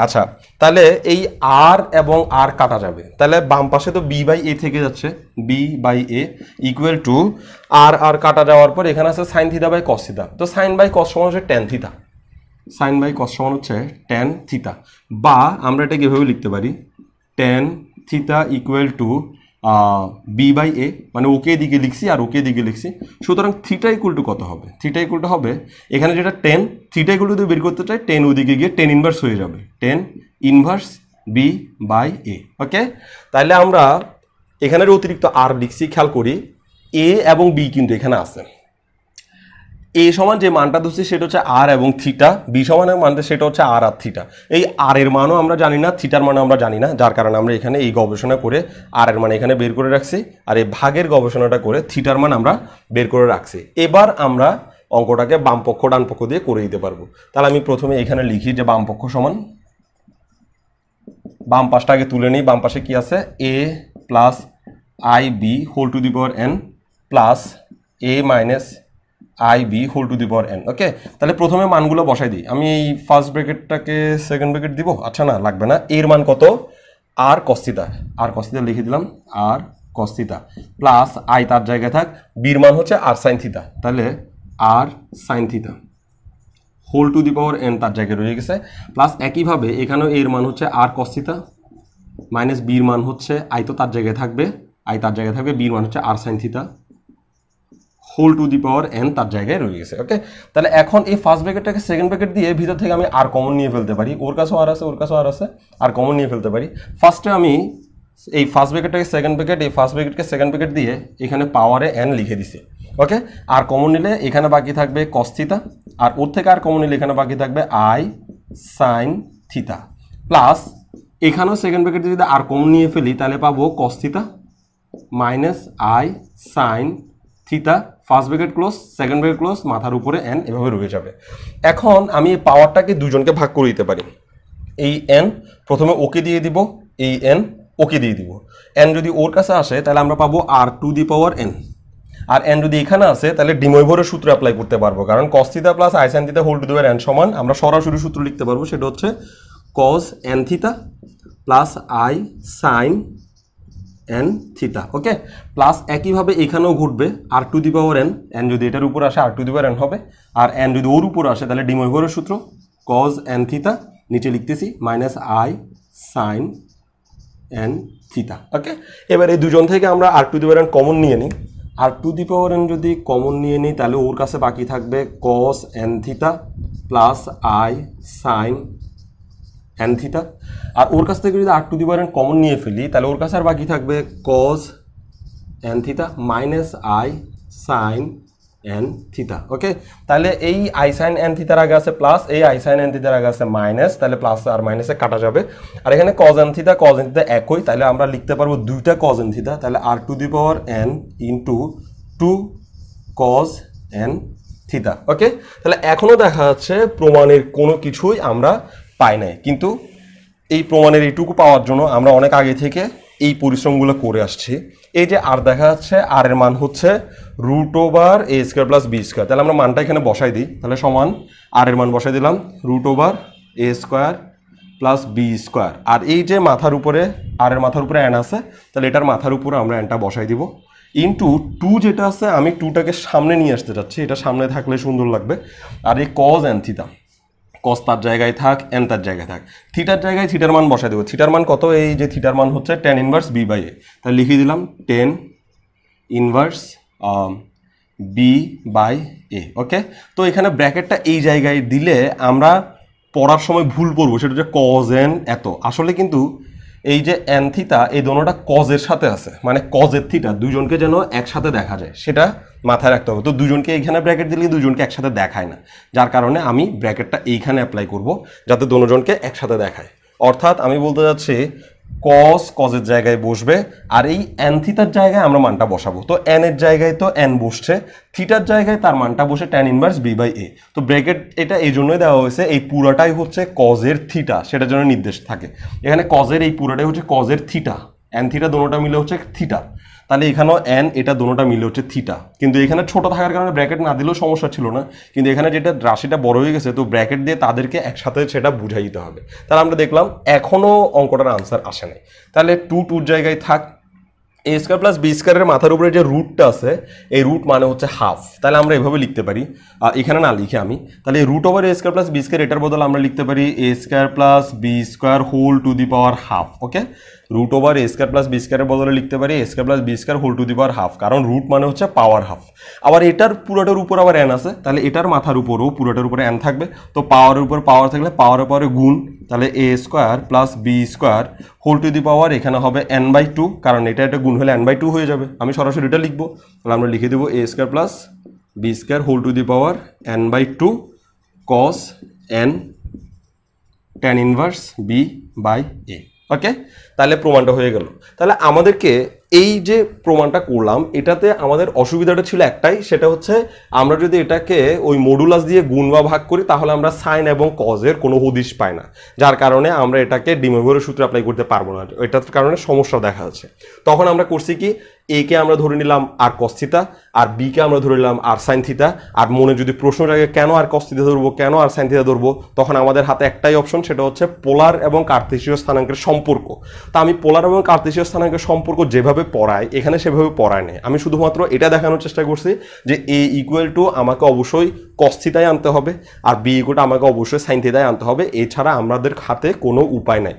আচ্ছা, তাহলে এই আর এবং আর কাটা যাবে, তাহলে বাম পাশে তো বি বাই এ থেকে যাচ্ছে, B by A equal to আর আর কাটা যাওয়ার পর এখানে আছে সাইন থিতা বাই কস থিতা। তো সাইন বাই কস সমান হচ্ছে tan theta, sine by cos সমান হচ্ছে ট্যান থিতা, বা আমরা এটাকে এভাবে লিখতে পারি tan theta equal to B by A, মানে ওকে দিকে লিখছি আর ওকে দিকে লিখছি। সুতরাং থিটা ইকুয়াল টু কত হবে, থিটা ইকুয়াল টু হবে এখানে যেটা টেন, থিটা ইকুয়াল টু যদি বের করতে চাই টেন ওদিকে গিয়ে টেন ইনভার্স হয়ে যাবে, ten inverse b by a. Okay, তাহলে আমরা এখানের অতিরিক্ত আর লিখছি, খেয়াল করি এ এবং বি কিন্তু এখানে আছে। এ সমান যে মানটা ধরছি সেটা হচ্ছে আর এবং থিটা, বি সমানের মানটা সেটা হচ্ছে আর আর থিটা। এই আর এর মানও আমরা জানি না, থিটার মানও আমরা জানি না, যার কারণে আমরা এখানে এই গবেষণা করে আর এর মান এখানে বের করে রাখছি, আর এই ভাগের গবেষণাটা করে থিটার মান আমরা বের করে রাখছি। এবার আমরা অঙ্কটাকে বাম পক্ষ ডান পক্ষ দিয়ে করে দিতে পারবো। তাহলে আমি প্রথমে এখানে লিখি যে বাম পক্ষ সমান, বাম পাশটা আগে তুলে নিই, বাম পাশে কি আছে A plus i B whole to the power N plus A minus i B whole to the power N. Okay, তাহলে প্রথমে মানগুলো বসাই দিই। আমি এই ফার্স্ট ব্র্যাকেটটাকে সেকেন্ড ব্র্যাকেট দিব, আচ্ছা না লাগবে না। এর মান কত, আর কস থিতা, আর কস থিতা লিখে দিলাম, আর কস থিতা প্লাস আই তার জায়গায় থাক, বির মান হচ্ছে আর সাইন থিতা, তাহলে R sine theta whole to the power N তার জায়গায় রয়ে গেছে, প্লাস একইভাবে এখানেও এর মান হচ্ছে আর কস থিতা মাইনাস বির মান হচ্ছে আই তো তার জায়গায় থাকবে, আই তার জায়গায় থাকবে, বির মান হচ্ছে R sine theta whole to the power N তার জায়গায় রয়ে গেছে। ওকে, তাহলে এখন এই ফার্স্ট ব্র্যাকেটটাকে সেকেন্ড ব্র্যাকেট দিয়ে ভিতর থেকে আমি আর কমন নিয়ে ফেলতে পারি, ওর কাছেও আর আছে ওর কাছেও আর আছে, আর কমন নিয়ে ফেলতে পারি। ফার্স্টে আমি এই ফার্স্ট ব্র্যাকেটটাকে সেকেন্ড ব্র্যাকেট, এই ফার্স্ট ব্র্যাকেটকে সেকেন্ড ব্র্যাকেট দিয়ে এখানে পাওয়ারে এন লিখে দিছি। ওকে, আর কমন নিলে এখানে বাকি থাকবে কস থিতা, আর ওর থেকে আর কমন নিলে এখানে বাকি থাকবে আই সাইন থিতা, প্লাস এখানেও সেকেন্ড ব্র্যাকেট যদি আর কমন নিয়ে ফেলি তাহলে পাবো cos theta minus i sine theta, first bracket close second bracket close, মাথার উপরে এন এভাবে রয়ে যাবে। এখন আমি এই পাওয়ারটাকে দুজনকে ভাগ করে দিতে পারি। এই এন প্রথমে ওকে দিয়ে দিব, এই এন ওকে দিয়ে দিব। এন যদি ওর কাছে আসে তাহলে আমরা পাবো R to the power N, আর এন যদি এখানে আসে তাহলে ডিমোইভরের সূত্র অ্যাপ্লাই করতে পারবো, কারণ cos theta plus i sine theta whole to the power N সমান আমরা সরাসরি সূত্র লিখতে পারবো, সেটা হচ্ছে cos N theta plus i sine N theta. Okay, plus একইভাবে এখানেও ঘটবে R to the power N, N যদি এটার উপর আসে আর টু দি পাওয়ার এন হবে, আর এন যদি ওর উপর আসে তাহলে ডিমোইভরের সূত্র কজ এন থিতা, নিচে লিখতেছি minus i sine N theta. Okay, এবার এই দুজন থেকে আমরা r to the power n common নিয়ে নিই, r to the power n যদি কমন নিয়ে নিই তাহলে ওর কাছে বাকি থাকবে cos N theta plus i sine N theta, আর ওর কাছ থেকে যদি r to the power n common নিয়ে ফেলি তাহলে ওর কাছে আর বাকি থাকবে cos n theta minus i sine N theta. Okay, তাহলে এই আই সাইন এন থিতার আগে আছে প্লাস, এই আই সাইন এন থিতার আগে আছে মাইনাস, তাহলে প্লাস আর মাইনাসে কাটা যাবে, আর এখানে কজ এন থিতা একই, তাহলে আমরা লিখতে পারবো দুইটা কজ এন থিতা, তাহলে r to the power n into two cos n theta. Okay, তাহলে এখনো দেখা যাচ্ছে প্রমাণের কোনো কিছুই আমরা পাই নাই, কিন্তু এই প্রমাণের এইটুকু পাওয়ার জন্য আমরা অনেক আগে থেকে এই পরিশ্রমগুলো করে আসছি। এই যে আর দেখা যাচ্ছে আর এর মান হচ্ছে রুট ওভার এ স্কোয়ার প্লাস বি স্কোয়ার, তাহলে আমরা মানটা এখানে বসাই দিই, তাহলে সমান আর এর মান বসাই দিলাম রুট ওভার এ স্কোয়ার প্লাস বি স্কোয়ার, আর এই যে মাথার উপরে আর এর মাথার উপরে এন আছে তাহলে এটার মাথার উপরে আমরা এনটা বসাই দিব, ইন্টু টু যেটা আছে আমি টুটাকে সামনে নিয়ে আসতে চাচ্ছি, এটা সামনে থাকলে সুন্দর লাগবে, আর এই কজ এন থিতা, কস তার জায়গায় থাক এন তার জায়গায় থাক, থিটার জায়গায় থিটার মান বসাই দেবো। থিটার মান কত, এই যে থিটার মান হচ্ছে টেন ইনভার্স বি বাই এ, তাহলে লিখে দিলাম ten inverse b by a. ওকে, তো এখানে ব্র্যাকেটটা এই জায়গায় দিলে আমরা পড়ার সময় ভুল করবো, সেটা হচ্ছে কজ এন এত। আসলে কিন্তু এই যে এন থিটা এই দোনোটা কজের সাথে আছে, মানে কজের থিটা দুজনকে যেন একসাথে দেখা যায় সেটা মাথায় রাখতে হবে। তো দুজনকে এইখানে ব্র্যাকেট দিলে দুজনকে একসাথে দেখায় না, যার কারণে আমি ব্র্যাকেটটা এইখানে অ্যাপ্লাই করব যাতে দুজনকে একসাথে দেখায়। অর্থাৎ আমি বলতে যাচ্ছি কস কজের জায়গায় বসবে, আর এই এন থিটার জায়গায় আমরা মানটা বসাবো। তো এন এর জায়গায় তো এন বসছে, থিটার জায়গায় তার মানটা বসে ট্যান ইনভার্স বি বাই এ। তো ব্র্যাকেট এটা এই জন্যই দেওয়া হয়েছে, এই পুরাটাই হচ্ছে কজের থিটা, সেটার জন্য নির্দেশ থাকে। এখানে কজের এই পুরাটাই হচ্ছে কজের থিটা, এন থিটা দোনোটা মিলে হচ্ছে থিটা, তাহলে এখানেও এন এটা দোনোটা মিলে হচ্ছে থিটা। কিন্তু এখানে ছোট থাকার কারণে ব্র্যাকেট না দিলেও সমস্যা ছিল না, কিন্তু এখানে যেটা রাশিটা বড় হয়ে গেছে তো ব্র্যাকেট দিয়ে তাদেরকে একসাথে সেটা বুঝাই দিতে হবে। তাহলে আমরা দেখলাম এখনও অঙ্কটার আনসার আসে নাই। তাহলে টুর জায়গায় থাক, এ স্কোয়ার প্লাস বি স্কোয়ারের মাথার উপরে যে রুটটা আছে এই রুট মানে হচ্ছে হাফ, তাহলে আমরা এভাবে লিখতে পারি, এখানে না লিখে আমি তাহলে রুট ওভার এ স্কোয়ার প্লাস বি স্কোয়ার এটার বদলে আমরা লিখতে পারি a square plus B square whole to the power half. Okay, root over A square plus b স্কোয়ারের বদলে লিখতে পারি a square plus B square whole to the power half, কারণ রুট মানে হচ্ছে পাওয়ার হাফ। আবার এটার পুরোটার উপর আবার এন আছে, তাহলে এটার মাথার উপরও পুরোটার উপরে এন থাকবে, তো পাওয়ারের উপর পাওয়ার থাকলে পাওয়ারের পরে গুণ, তাহলে এ square plus B square whole to the power এখানে হবে এন বাই টু, কারণ এটা গুণ হলে এন বাই টু হয়ে যাবে। আমি সরাসরি এটা লিখবো, তাহলে আমরা লিখে দেবো a square plus B square whole to the power n by two cos n tan inverse b by a. Okay, তাহলে প্রমাণটা হয়ে গেল। তাহলে আমাদেরকে এই যে প্রমাণটা করলাম এটাতে আমাদের অসুবিধাটা ছিল একটাই, সেটা হচ্ছে আমরা যদি এটাকে ওই মডুলাস দিয়ে গুণ বা ভাগ করি তাহলে আমরা সাইন এবং কজের কোনো হদিশ পাই না, যার কারণে আমরা এটাকে ডিমোভরের সূত্রে অ্যাপ্লাই করতে পারবো না, এটার কারণে সমস্যা দেখা যাচ্ছে। তখন আমরা করছি কি, এ কে আমরা ধরে নিলাম আর কস থিটা, আর বি কে আমরা ধরে নিলাম আর সাইন থিটা। আর মনে যদি প্রশ্ন জাগে কেন আর কস থিটা ধরবো, কেন আর সাইন থিটা ধরবো, তখন আমাদের হাতে একটাই অপশন, সেটা হচ্ছে পোলার এবং কার্তেশীয় স্থানাঙ্কের সম্পর্ক। তা আমি পোলার এবং কার্তেশীয় স্থানাঙ্কের সম্পর্ক যেভাবে পড়াই এখানে সেভাবে পড়ায় নেই, আমি শুধুমাত্র এটা দেখানোর চেষ্টা করছি যে এ ইকুয়াল টু আমাকে অবশ্যই কস থিটায় আনতে হবে আর বি ইকুয়াল টু আমাকে অবশ্যই সাইন থিটায় আনতে হবে, এছাড়া আমাদের হাতে কোনো উপায় নাই।